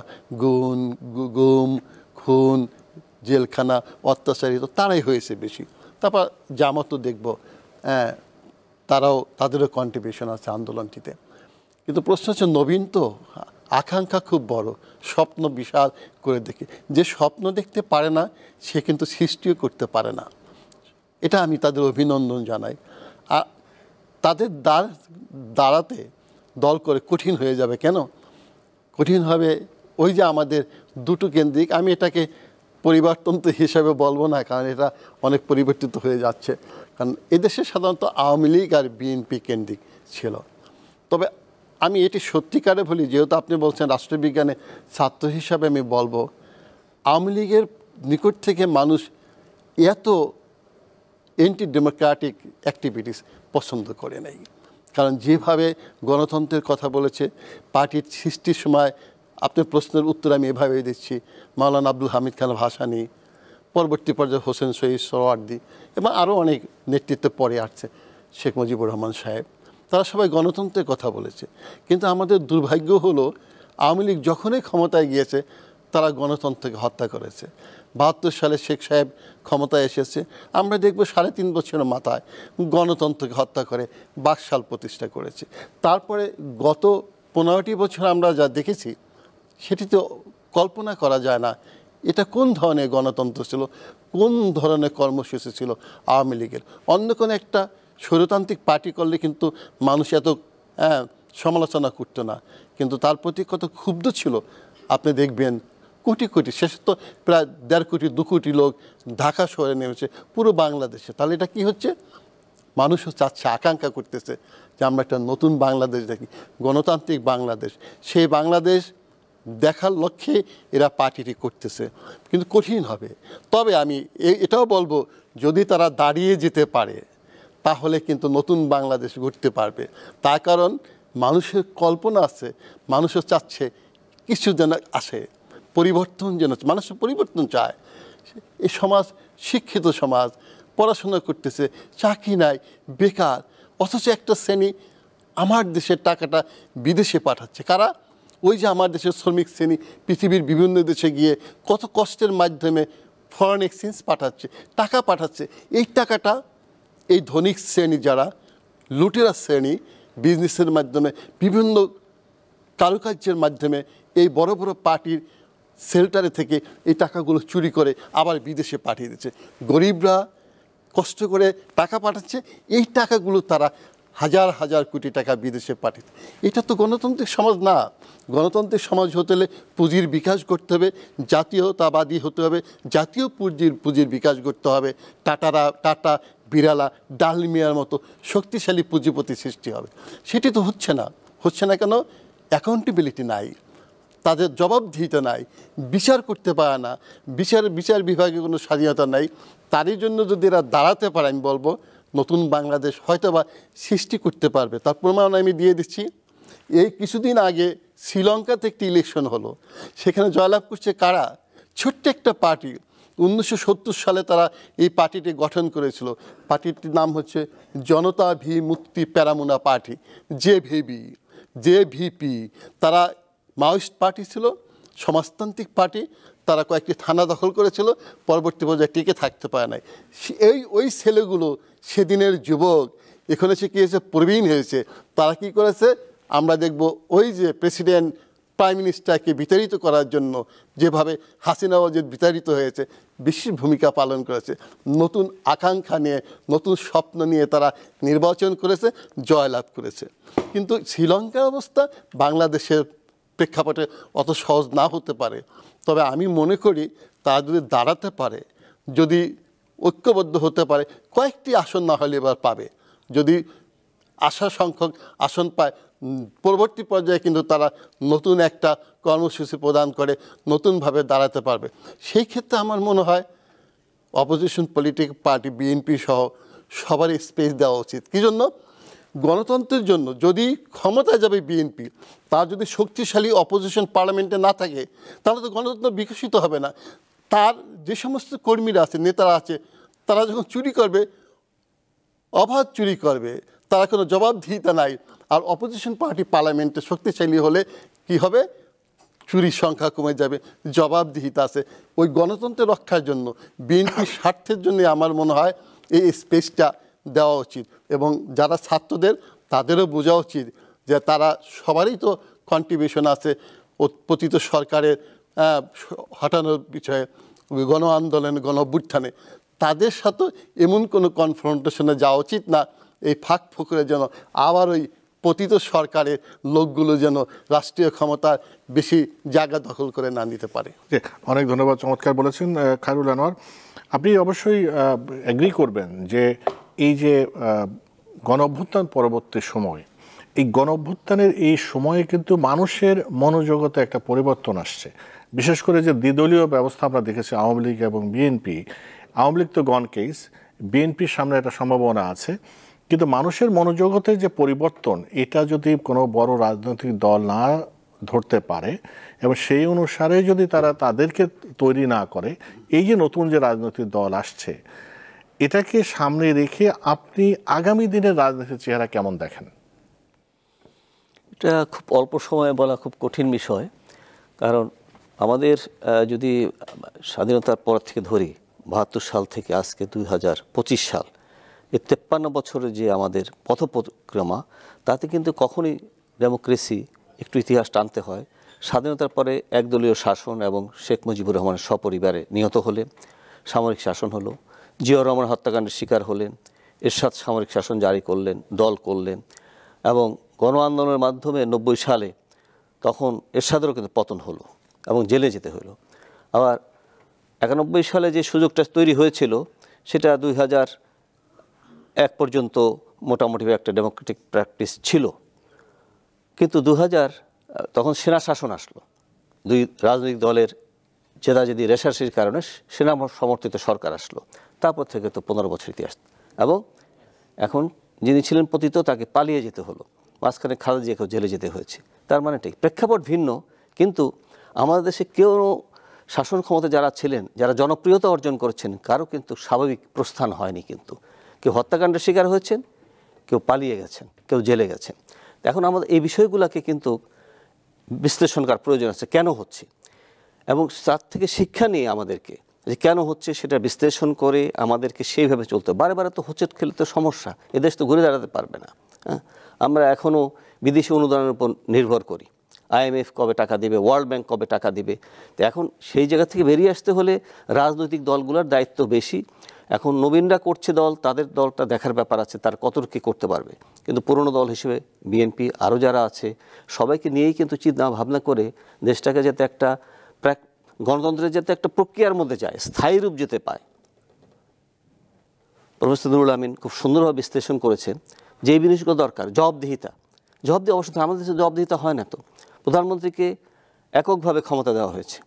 গুম, খুন, জেলখানা, অত্যাচারিত তারাই হয়েছে বেশি। তারপর জামাতও দেখব, তাদেরও কন্ট্রিবিউশন আছে আন্দোলনটিতে। কিন্তু প্রশ্ন হচ্ছে, নবীন তো আকাঙ্ক্ষা খুব বড়, স্বপ্ন বিশাল করে দেখে। যে স্বপ্ন দেখতে পারে না, সে কিন্তু সৃষ্টিও করতে পারে না। এটা আমি তাদের অভিনন্দন জানাই। আর তাদের দাঁড়াতে দল করে কঠিন হয়ে যাবে। কেন কঠিন হবে? ওই যে আমাদের দুটো কেন্দ্রিক, আমি এটাকে পরিবারতন্ত্র হিসাবে বলবো না, কারণ এটা অনেক পরিবর্তিত হয়ে যাচ্ছে। কারণ এদেশে সাধারণত আওয়ামী লীগ আর বিএনপি কেন্দ্রিক ছিল। তবে আমি এটি সত্যিকারে বলি, যেহেতু আপনি বলছেন রাষ্ট্রবিজ্ঞানে ছাত্র হিসাবে, আমি বলবো আওয়ামী লীগের নিকট থেকে মানুষ এত অ্যান্টি ডেমোক্রেটিক অ্যাক্টিভিটিস পছন্দ করে নাই। কারণ যেভাবে গণতন্ত্রের কথা বলেছে পার্টির সৃষ্টির সময়, আপনার প্রশ্নের উত্তর আমি এভাবেই দিচ্ছি, মাওলানা আব্দুল হামিদ খান ভাসানী, পরবর্তী পর্যায়ে হোসেন শহীদ সোহরাওয়ার্দী এবং আরও অনেক নেতৃত্ব পরে আসছে, শেখ মুজিবুর রহমান সাহেব, তারা সবাই গণতন্ত্রের কথা বলেছে। কিন্তু আমাদের দুর্ভাগ্য হলো, আওয়ামী লীগ যখনই ক্ষমতায় গিয়েছে তারা গণতন্ত্রকে হত্যা করেছে। 72 সালে শেখ সাহেব ক্ষমতায় এসেছে, আমরা দেখব 3.5 বছরের মাথায় গণতন্ত্রকে হত্যা করে বাকশাল প্রতিষ্ঠা করেছে। তারপরে গত 15টি বছর আমরা যা দেখেছি, সেটি তো কল্পনা করা যায় না এটা কোন ধরনের গণতন্ত্র ছিল, কোন ধরনের কর্মসূচি ছিল আওয়ামী লীগের। অন্য কোনো একটা স্বৈরতান্ত্রিক পার্টি করলে কিন্তু মানুষ এত সমালোচনা করতো না, কিন্তু তার প্রতি কত ক্ষুব্ধ ছিল। আপনি দেখবেন কোটি কোটি, শেষে তো প্রায় 1.5 কোটি 2 কোটি লোক ঢাকা শহরে নেমেছে, পুরো বাংলাদেশে। তাহলে এটা কি হচ্ছে? মানুষও চাচ্ছে, আকাঙ্ক্ষা করতেছে যে আমরা একটা নতুন বাংলাদেশ দেখি, গণতান্ত্রিক বাংলাদেশ। সেই বাংলাদেশ দেখার লক্ষ্যে এরা পার্টিটি করতেছে, কিন্তু কঠিন হবে। তবে আমি এটাও বলবো, যদি তারা দাঁড়িয়ে যেতে পারে তাহলে কিন্তু নতুন বাংলাদেশ গড়তে পারবে। তার কারণ মানুষের কল্পনা আছে, মানুষও চাচ্ছে কিছু যেন আসে, পরিবর্তন যেন, মানুষের পরিবর্তন চায়। এই সমাজ শিক্ষিত সমাজ, পড়াশোনা করতেছে, চাকরি নাই, বেকার, অথচ একটা শ্রেণী আমার দেশের টাকাটা বিদেশে পাঠাচ্ছে। কারা? ওই যে আমার দেশের শ্রমিক শ্রেণী পৃথিবীর বিভিন্ন দেশে গিয়ে কত কষ্টের মাধ্যমে ফরেন এক্সচেঞ্জ পাঠাচ্ছে, টাকা পাঠাচ্ছে। এই টাকাটা এই ধনিক শ্রেণী, যারা লুটেরা শ্রেণী, বিজনেসের মাধ্যমে, বিভিন্ন কারুকার্যের মাধ্যমে এই বড় বড় পার্টির শেল্টারে থেকে এই টাকাগুলো চুরি করে আবার বিদেশে পাঠিয়ে দিচ্ছে। গরিবরা কষ্ট করে টাকা পাঠাচ্ছে, এই টাকাগুলো তারা হাজার হাজার কোটি টাকা বিদেশে পাঠাচ্ছে। এটা তো গণতান্ত্রিক সমাজ না। গণতান্ত্রিক সমাজ হতে হলে পুঁজির বিকাশ করতে হবে, জাতীয়তাবাদী হতে হবে, জাতীয় পুঁজির বিকাশ করতে হবে। টাটা, বিড়ালা, ডালমিয়ার মতো শক্তিশালী পুঁজিপতি সৃষ্টি হবে। সেটি তো হচ্ছে না। কেন? অ্যাকাউন্টেবিলিটি নাই। তাদের জবাবদিহিতা নাই, বিচার করতে পারে না, বিচার বিভাগে কোনো স্বাধীনতা নাই, তারই জন্য যদি এরা দাঁড়াতে পারে আমি বলবো নতুন বাংলাদেশ হয়তোবা সৃষ্টি করতে পারবে। তার প্রমাণ আমি দিয়ে দিচ্ছি। এই কিছুদিন আগে শ্রীলঙ্কাতে একটি ইলেকশন হলো, সেখানে জয়লাভ করছে কারা? ছোট্ট একটা পার্টি। 1970 সালে তারা এই পার্টিটি গঠন করেছিল। পার্টিটির নাম হচ্ছে জনতা মুক্তি পেরামুনা পার্টি, জেভিপি। তারা মাওয়িস্ট পার্টি ছিল, সমাজতান্ত্রিক পার্টি। তারা কয়েকটি থানা দখল করেছিল, পরবর্তী পর্যায়ে টিকে থাকতে পারে নাই। ওই ছেলেগুলো সেদিনের যুবক এখানে এসে কী হয়েছে, প্রবীণ হয়েছে। তারা কি করেছে আমরা দেখব, ওই যে প্রেসিডেন্ট প্রাইম মিনিস্টারকে বিতাড়িত করার জন্য যেভাবে হাসিনাও যে বিতাড়িত হয়েছে, বিশেষ ভূমিকা পালন করেছে। নতুন আকাঙ্ক্ষা নিয়ে, নতুন স্বপ্ন নিয়ে তারা নির্বাচন করেছে, জয়লাভ করেছে। কিন্তু শ্রীলঙ্কার অবস্থা বাংলাদেশের প্রেক্ষাপটে অত সহজ না হতে পারে। তবে আমি মনে করি তারা যদি দাঁড়াতে পারে, যদি ঐক্যবদ্ধ হতে পারে, কয়েকটি আসন না হলে এবার পাবে। যদি আশা সংখ্যক আসন পায়, পরবর্তী পর্যায়ে কিন্তু তারা নতুন একটা কর্মসূচি প্রদান করে নতুনভাবে দাঁড়াতে পারবে। সেই ক্ষেত্রে আমার মনে হয় অপোজিশন পলিটিক্যাল পার্টি বিএনপি সহ সবারই স্পেস দেওয়া উচিত। কী জন্য? গণতন্ত্রের জন্য। যদি ক্ষমতায় যাবে বিএনপি, তার যদি শক্তিশালী অপোজিশন পার্লামেন্টে না থাকে, তাহলে তো গণতন্ত্র বিকশিত হবে না। তার যে সমস্ত কর্মীরা আছে, নেতারা আছে, তারা যখন চুরি করবে, অবাধ চুরি করবে, তারা কোনো জবাবদিহিতা নাই। আর অপোজিশন পার্টি পার্লামেন্টে শক্তিশালী হলে কি হবে? চুরির সংখ্যা কমে যাবে, জবাবদিহিতা আছে। ওই গণতন্ত্র রক্ষার জন্য, বিএনপির স্বার্থের জন্য আমার মনে হয় এই স্পেসটা দেওয়া উচিত। এবং যারা ছাত্রদের, তাদেরও বোঝা উচিত যে তারা সবারই তো কন্ট্রিবিউশন আছে পতিত সরকারের হটানোর বিষয়ে, গণ আন্দোলন, গণ অভ্যুত্থানে। তাদের সাথে এমন কোনো কনফ্রন্টেশনে যাওয়া উচিত না, এই ফাঁক ফোকরে যেন আবার ওই পতিত সরকারের লোকগুলো যেন রাষ্ট্রীয় ক্ষমতার বেশি জায়গা দখল করে না নিতে পারে। অনেক ধন্যবাদ, চমৎকার বলেছেন খায়রুল আনোয়ার। আপনি অবশ্যই এগ্রি করবেন যে এই যে গণ অভ্যুত্থান পরবর্তী সময়, এই গণ অভ্যুত্থানের এই সময়ে কিন্তু মানুষের মনোজগতে একটা পরিবর্তন আসছে। বিশেষ করে যে দ্বিদলীয় ব্যবস্থা আমরা দেখেছি আওয়ামী লীগ এবং বিএনপি। আওয়ামী লীগ তো গন কেস, বিএনপির সামনে একটা সম্ভাবনা আছে। কিন্তু মানুষের মনোজগতে যে পরিবর্তন, এটা যদি কোনো বড় রাজনৈতিক দল না ধরতে পারে এবং সেই অনুসারে যদি তারা তাদেরকে তৈরি না করে, এই যে নতুন যে রাজনৈতিক দল আসছে, এটাকে সামনে রেখে আপনি আগামী দিনের রাজনীতির চেহারা কেমন দেখেন? এটা খুব অল্প সময়ে বলা খুব কঠিন বিষয়। কারণ আমাদের যদি স্বাধীনতার পর থেকে ধরি, ৭২ সাল থেকে আজকে 2025 সাল, এই 53 বছরের যে আমাদের পথপরিক্রমা, তাতে কিন্তু কখনই ডেমোক্রেসি, একটু ইতিহাস টানতে হয়, স্বাধীনতার পরে একদলীয় শাসন এবং শেখ মুজিবুর রহমানের সপরিবারে নিহত হলেন, সামরিক শাসন হলো, জিয়াউর রহমান হত্যাকাণ্ডের শিকার হলেন, এরশাদ সামরিক শাসন জারি করলেন, দল করলেন, এবং গণ আন্দোলনের মাধ্যমে 90 সালে তখন এরশাদেরও কিন্তু পতন হলো এবং জেলে যেতে হলো। আবার 91 সালে যে সুযোগটা তৈরি হয়েছিল, সেটা 2001 পর্যন্ত মোটামুটি একটা ডেমোক্রেটিক প্র্যাকটিস ছিল। কিন্তু 2000 তখন সেনা শাসন আসলো, দুই রাজনৈতিক দলের জেদাজেদি রেশারেশির কারণে সেনা সমর্থিত সরকার আসলো। তারপর থেকে তো 15 বছর ইতিহাস, এবং এখন যিনি ছিলেন পতিত, তাকে পালিয়ে যেতে হলো, মাঝখানে খালেদা জিয়াকেও জেলে যেতে হয়েছে। তার মানে ঠিক প্রেক্ষাপট ভিন্ন, কিন্তু আমাদের দেশে কেউ শাসন ক্ষমতা যারা ছিলেন, যারা জনপ্রিয়তা অর্জন করেছেন, কারো কিন্তু স্বাভাবিক প্রস্থান হয়নি। কিন্তু কেউ হত্যাকাণ্ডের শিকার হয়েছেন, কেউ পালিয়ে গেছেন, কেউ জেলে গেছেন। এখন আমাদের এই বিষয়গুলোকে কিন্তু বিশ্লেষণ করার প্রয়োজন আছে, কেন হচ্ছে, এবং তার থেকে শিক্ষা নিয়ে আমাদেরকে যে কেন হচ্ছে সেটা বিশ্লেষণ করে আমাদেরকে সেইভাবে চলতে। বারে বারে তো হচ্ছে খেলে তো সমস্যা, এদেশ তো ঘুরে দাঁড়াতে পারবে না। হ্যাঁ, আমরা এখনও বিদেশি অনুদানের উপর নির্ভর করি। IMF কবে টাকা দিবে, ওয়ার্ল্ড ব্যাংক কবে টাকা দিবে। তো এখন সেই জায়গা থেকে বেরিয়ে আসতে হলে রাজনৈতিক দলগুলোর দায়িত্ব বেশি। এখন নবীনরা করছে দল, তাদের দলটা দেখার ব্যাপার আছে, তার কতটুকু কী করতে পারবে। কিন্তু পুরনো দল হিসেবে বিএনপি আরও যারা আছে, সবাইকে নিয়েই কিন্তু চিন্তা ভাবনা করে দেশটাকে যাতে একটা গণতন্ত্রের যাতে একটা প্রক্রিয়ার মধ্যে যায়, স্থায়ী রূপ যেতে পায়। প্রফেসর নুরুল আমিন খুব সুন্দরভাবে বিশ্লেষণ করেছেন যে এই জিনিসগুলো দরকার। জবাবদিহিতা অবশ্য আমাদের দেশে জবাবদিহিতা হয় না। তো প্রধানমন্ত্রীকে এককভাবে ক্ষমতা দেওয়া হয়েছে।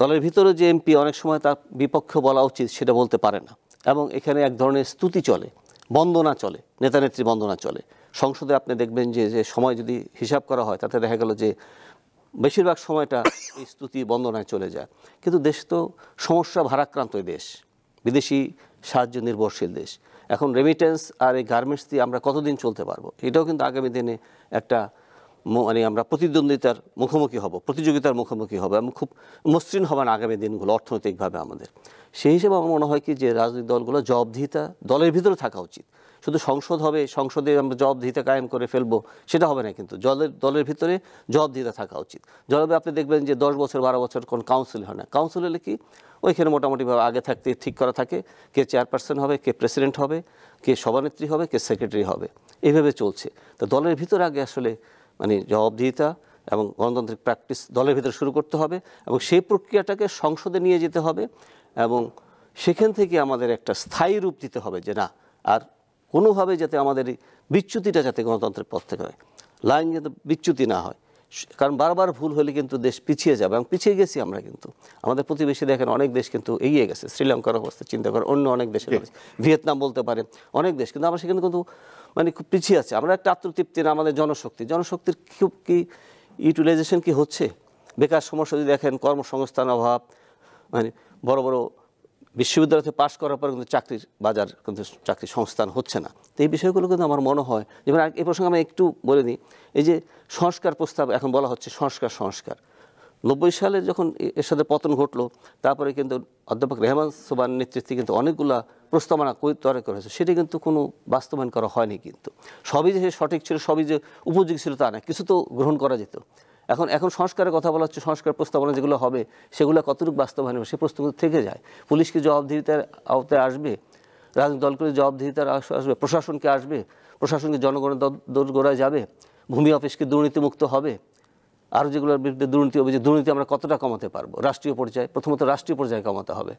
দলের ভিতরে যে এমপি অনেক সময় তার বিপক্ষে বলা উচিত সেটা বলতে পারে না, এবং এখানে এক ধরনের স্তুতি চলে, বন্দনা চলে, নেতানেত্রী বন্দনা চলে। সংসদে আপনি দেখবেন যে সময় যদি হিসাব করা হয় তাতে দেখা গেল যে বেশিরভাগ সময়টা এই স্তুতি বন্দনায় চলে যায়। কিন্তু দেশ তো সমস্যা ভারাক্রান্ত দেশ, বিদেশি সাহায্য নির্ভরশীল দেশ। এখন রেমিটেন্স আর এই গার্মেন্টস দিয়ে আমরা কতদিন চলতে পারবো, এটাও কিন্তু আগামী দিনে একটা মানে আমরা প্রতিদ্বন্দ্বিতার মুখোমুখি হব, প্রতিযোগিতার মুখোমুখি হব, এবং খুব মসৃণ হবে না আগামী দিনগুলো অর্থনৈতিকভাবে আমাদের। সেই হিসেবে আমার মনে হয় কি যে রাজনৈতিক দলগুলো জবাবদিহিতা দলের ভিতরে থাকা উচিত। শুধু সংসদ হবে, সংসদে আমরা জবাবদিহিতা কায়েম করে ফেলবো সেটা হবে না, কিন্তু দলের ভিতরে জবাবদিহিতা থাকা উচিত। জবাবে আপনি দেখবেন যে 10 বছর 12 বছর কোন কাউন্সিল হয় না। কাউন্সিল হলে কি ওইখানে মোটামুটিভাবে আগে থাকতে ঠিক করা থাকে, কে চেয়ারপারসন হবে, কে প্রেসিডেন্ট হবে, কে সভানেত্রী হবে, কে সেক্রেটারি হবে, এইভাবে চলছে। তো দলের ভিতরে আগে আসলে মানে জবাবদিহিতা এবং গণতান্ত্রিক প্র্যাকটিস দলের ভিতরে শুরু করতে হবে, এবং সেই প্রক্রিয়াটাকে সংসদে নিয়ে যেতে হবে, এবং সেখান থেকে আমাদের একটা স্থায়ী রূপ দিতে হবে যে না আর কোনোভাবে যাতে আমাদের এই বিচ্যুতিটা যাতে গণতন্ত্রের পথ থেকে হয়, লাইন যাতে বিচ্যুতি না হয়। কারণ বারবার ভুল হলে কিন্তু দেশ পিছিয়ে যাবে, এবং পিছিয়ে গেছি আমরা। কিন্তু আমাদের প্রতিবেশী দেখেন অনেক দেশ কিন্তু এগিয়ে গেছে, শ্রীলঙ্কার অবস্থা চিন্তা করেন, অন্য অনেক দেশের ভিয়েতনাম বলতে পারে, অনেক দেশ, কিন্তু আমরা সেখানে কিন্তু মানে খুব পিছিয়ে আছে। আমরা একটা আত্মতৃপ্তি না, আমাদের জনশক্তির খুব কি ইউটিলাইজেশন কি হচ্ছে? বেকার সমস্যা যদি দেখেন, কর্মসংস্থান অভাব, মানে বড় বড় বিশ্ববিদ্যালয় থেকে পাশ করার পর কিন্তু চাকরির বাজার কিন্তু চাকরির সংস্থান হচ্ছে না। তো এই বিষয়গুলো কিন্তু আমার মনে হয়, যেমন এই প্রসঙ্গে আমি একটু বলে নিই, এই যে সংস্কার প্রস্তাব এখন বলা হচ্ছে সংস্কার 90 সালে যখন এর সাথে পতন ঘটলো, তারপরে কিন্তু অধ্যাপক রেহমান সোবহানের নেতৃত্বে কিন্তু অনেকগুলা প্রস্তাবনা তৈরি করা হয়েছে, সেটা কিন্তু কোনো বাস্তবায়ন করা হয়নি। কিন্তু সবই যে সঠিক ছিল, সবই যে উপযোগী ছিল তা না, কিছু তো গ্রহণ করা যেত। এখন সংস্কারের কথা বলা হচ্ছে, সংস্কার প্রস্তাবনা যেগুলো হবে সেগুলো কতটুকু বাস্তবায়ন হবে সে প্রশ্ন থেকে যায়। পুলিশ কি জবাবদিহিতার আওতায় আসবে? রাজনৈতিক দলগুলো জবাবদিহিতার আসবে? প্রশাসনকে আসবে? প্রশাসনকে জনগণের দোরগোড়ায় যাবে? ভূমি অফিসকে দুর্নীতিমুক্ত হবে? আরও যেগুলোর বিরুদ্ধে দুর্নীতি আমরা কতটা কমাতে পারবো? প্রথমত রাষ্ট্রীয় পর্যায়ে কমাতে হবে।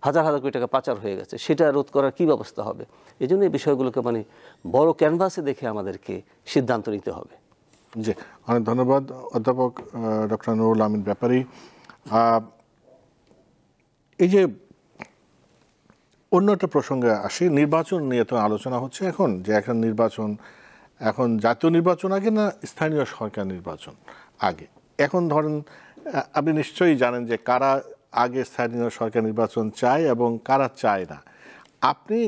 হাজার হাজার কোটি টাকা পাচার হয়ে গেছে, সেটা রোধ করার কী ব্যবস্থা হবে? এই জন্য এই বিষয়গুলোকে মানে বড় ক্যানভাসে দেখে আমাদেরকে সিদ্ধান্ত নিতে হবে। জি, অনেক ধন্যবাদ অধ্যাপক ডক্টর নুরুল আমিন ব্যাপারী। এই যে অন্য একটা প্রসঙ্গে আসি, নির্বাচন নিয়ে তো আলোচনা হচ্ছে এখন, যে এখন নির্বাচন, এখন জাতীয় নির্বাচন আগে না স্থানীয় সরকার নির্বাচন আগে? এখন ধরেন আপনি নিশ্চয়ই জানেন যে কারা আগে স্থানীয় সরকার নির্বাচন চায় এবং কারা চায় না। আপনি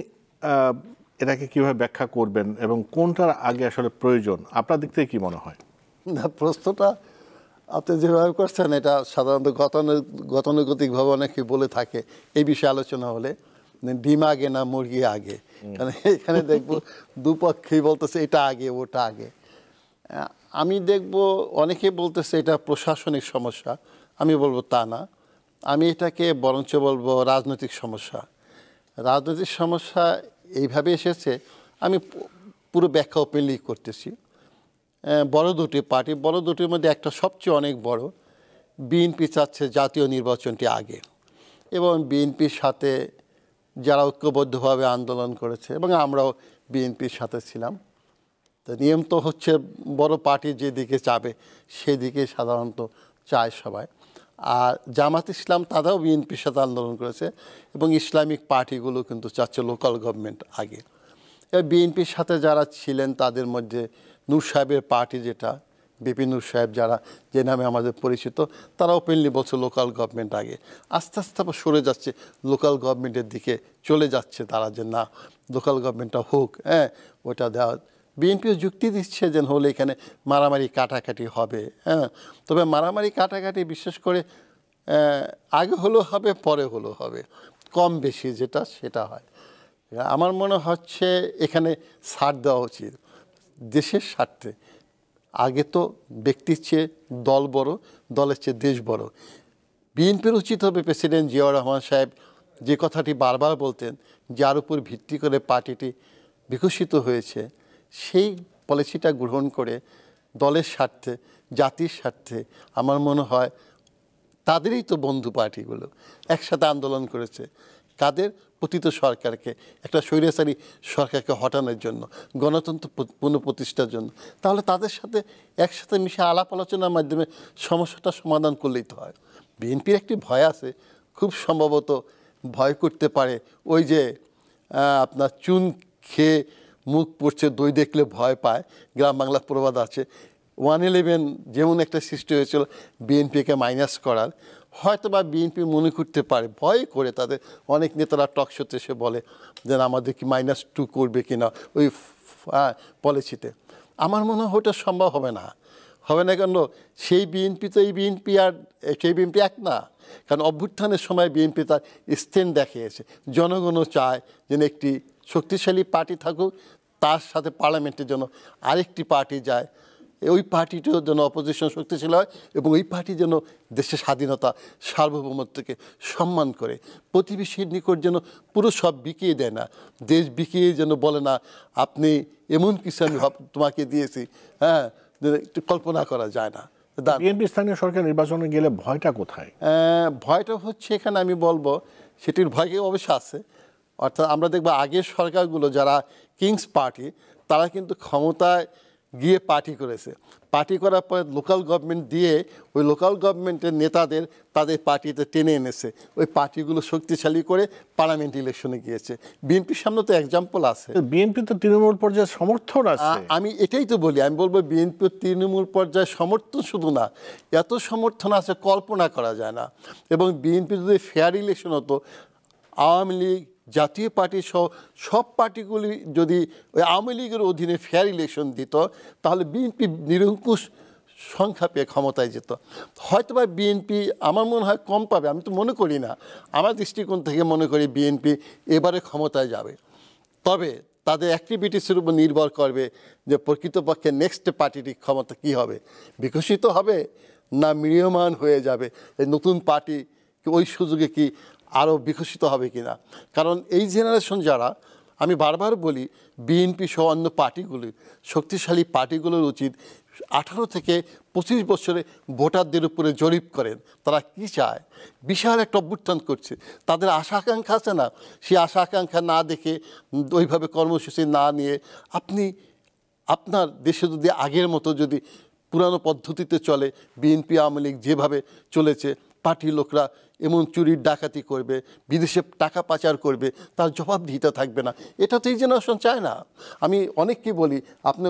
এটাকে কিভাবে ব্যাখ্যা করবেন এবং কোনটার আগে আসলে প্রয়োজন আপনার দিক থেকে কি মনে হয়? না, প্রশ্নটা আপনি যেভাবে করছেন এটা সাধারণত গতানুগতিকভাবে অনেকে বলে থাকে এই বিষয়ে আলোচনা হলে, ডিম আগে না মুরগি আগে। কারণ এখানে দেখবো দুপক্ষেই বলতেছে এটা আগে ওটা আগে। আমি দেখব অনেকে বলতেছে এটা প্রশাসনিক সমস্যা, আমি বলবো তা না, আমি এটাকে বরঞ্চ বলবো রাজনৈতিক সমস্যা। রাজনৈতিক সমস্যা এইভাবে এসেছে, আমি পুরো ব্যাখ্যা ওপেনলি করতেছি। বড় দুটির মধ্যে একটা সবচেয়ে অনেক বড়, বিএনপি চাচ্ছে জাতীয় নির্বাচনটি আগে, এবং বিএনপির সাথে যারা ঐক্যবদ্ধভাবে আন্দোলন করেছে, এবং আমরাও বিএনপির সাথে ছিলাম, তো নিয়ম তো হচ্ছে বড় পার্টি যেদিকে যাবে সেদিকে সাধারণত চায় সবাই। আর জামাত ইসলাম তারাও বিএনপির সাথে আন্দোলন করেছে, এবং ইসলামিক পার্টিগুলো কিন্তু চাচ্ছে লোকাল গভর্নমেন্ট আগে। এবার বিএনপির সাথে যারা ছিলেন তাদের মধ্যে নূর সাহেবের পার্টি, যেটা বিপি নূর সাহেব যারা যে নামে আমাদের পরিচিত, তারা ওপেনলি বলছে লোকাল গভর্নমেন্ট আগে। আস্তে আস্তে আবার সরে যাচ্ছে, লোকাল গভর্নমেন্টের দিকে চলে যাচ্ছে তারা, যে না লোকাল গভর্নমেন্টটা হোক, ওটা দেওয়া। বিএনপিও যুক্তি দিচ্ছে যে হলে এখানে মারামারি কাটাকাটি হবে, তবে মারামারি কাটাকাটি বিশেষ করে আগে হলেও হবে, পরে হলেও হবে, কম বেশি যেটা সেটা হয়। আমার মনে হচ্ছে এখানে ছাড় দেওয়া উচিত দেশের স্বার্থে। আগে তো ব্যক্তির চেয়ে দল বড়, দলের চেয়ে দেশ বড়। বিএনপির উচিত হবে প্রেসিডেন্ট জিয়াউর রহমান সাহেব যে কথাটি বারবার বলতেন, যার উপর ভিত্তি করে পার্টিটি বিকশিত হয়েছে, সেই পলিসিটা গ্রহণ করে দলের স্বার্থে, জাতির স্বার্থে, আমার মনে হয় তাদেরই তো বন্ধু পার্টিগুলো একসাথে আন্দোলন করেছে, কাদের পতিত সরকারকে, একটা স্বৈরাচারী সরকারকে হটানোর জন্য, গণতন্ত্র পুনঃপ্রতিষ্ঠার জন্য, তাহলে তাদের সাথে একসাথে মিশে আলাপ আলোচনার মাধ্যমে সমস্যাটা সমাধান করলেই তো হয়। বিএনপির একটি ভয় আছে, খুব সম্ভবত ভয় করতে পারে ওই যে আপনার চুন খেয়ে মুখ পড়ছে দই দেখলে ভয় পায়, গ্রাম বাংলা প্রবাদ আছে। 111 যেমন একটা সৃষ্টি হয়েছিল বিএনপিকে মাইনাস করার, হয়তো বা বিএনপি মনে করতে পারে, ভয় করে তাদের অনেক নেতারা টকশোতে এসে বলে যে আমাদের কি -2 করবে কিনা ওই পলিসিতে। আমার মনে হয় ওটা সম্ভব হবে না। হবে না কেন? সেই বিএনপি তো এই বিএনপি আর সেই বিএনপি এক না। কারণ অভ্যুত্থানের সময় বিএনপি তার স্ট্যান্ড দেখিয়েছে। জনগণও চায় যেন একটি শক্তিশালী পার্টি থাকুক, তার সাথে পার্লামেন্টের জন্য আরেকটি পার্টি যায়, ওই পার্টিটিও যেন অপোজিশন শক্তিশালী হয় এবং ওই পার্টি যেন দেশের স্বাধীনতা সার্বভৌমত্বকে সম্মান করে, প্রতিবেশীর নিকট যেন পুরো সব বিকিয়ে দেয় না, দেশ বিকিয়ে যেন বলে না আপনি এমন কিছু আমি তোমাকে দিয়েছি, হ্যাঁ, একটু কল্পনা করা যায় না। বিএনপি স্থানীয় সরকার নির্বাচনে গেলে ভয়টা কোথায়? ভয়টা হচ্ছে এখানে আমি বলবো সেটির ভয়কে অবশ্য আছে। অর্থাৎ আমরা দেখবো আগের সরকারগুলো যারা কিংস পার্টি, তারা কিন্তু ক্ষমতায় গিয়ে পার্টি করেছে, পার্টি করার পরে লোকাল গভর্নমেন্ট দিয়ে ওই লোকাল গভর্নমেন্টের নেতাদের তাদের পার্টিতে টেনে এনেছে, ওই পার্টিগুলো শক্তিশালী করে পার্লামেন্ট ইলেকশনে গিয়েছে। বিএনপির সামনে তো এক্সাম্পল আছে। বিএনপি তো তৃণমূল পর্যায়ে সমর্থন আছে। আমি এটাই তো বলি, আমি বলবো বিএনপি তৃণমূল পর্যায়ে সমর্থন শুধু না, এত সমর্থন আছে কল্পনা করা যায় না। এবং বিএনপি যদি ফেয়ার ইলেকশন হতো, আওয়ামী লীগ, জাতীয় পার্টি সহ সব পার্টিগুলি যদি ওই আওয়ামী লীগের অধীনে ফেয়ার ইলেকশন দিত, তাহলে বিএনপি নিরঙ্কুশ সংখ্যা পেয়ে ক্ষমতায় যেত। হয়তো বা বিএনপি আমার মনে হয় কম পাবে, আমি তো মনে করি না, আমার দৃষ্টিকোণ থেকে মনে করি বিএনপি এবারে ক্ষমতায় যাবে। তবে তাদের অ্যাক্টিভিটিসের উপর নির্ভর করবে যে প্রকৃতপক্ষে নেক্সট পার্টির ক্ষমতা কী হবে, বিকশিত হবে না ম্রিয়মাণ হয়ে যাবে, এই নতুন পার্টি ওই সুযোগে কি আরও বিকশিত হবে কিনা। কারণ এই জেনারেশন যারা, আমি বারবার বলি বিএনপি সহ অন্য পার্টিগুলির, শক্তিশালী পার্টিগুলোর উচিত 18 থেকে 25 বছরে ভোটারদের উপরে জরিপ করেন তারা কি চায়। বিশাল একটা অভ্যুত্থান করছে, তাদের আশা আকাঙ্ক্ষা আছে না, সেই আশা আকাঙ্ক্ষা না দেখে ওইভাবে কর্মসূচি না নিয়ে আপনি আপনার দেশে যদি আগের মতো যদি পুরানো পদ্ধতিতে চলে, বিএনপি আওয়ামী লীগ যেভাবে চলেছে, পার্টির লোকরা এমন চুরির ডাকাতি করবে, বিদেশে টাকা পাচার করবে, তার জবাবদিহিতা থাকবে না, এটা তো এই জেনারেশন চায় না। আমি অনেককে বলি আপনি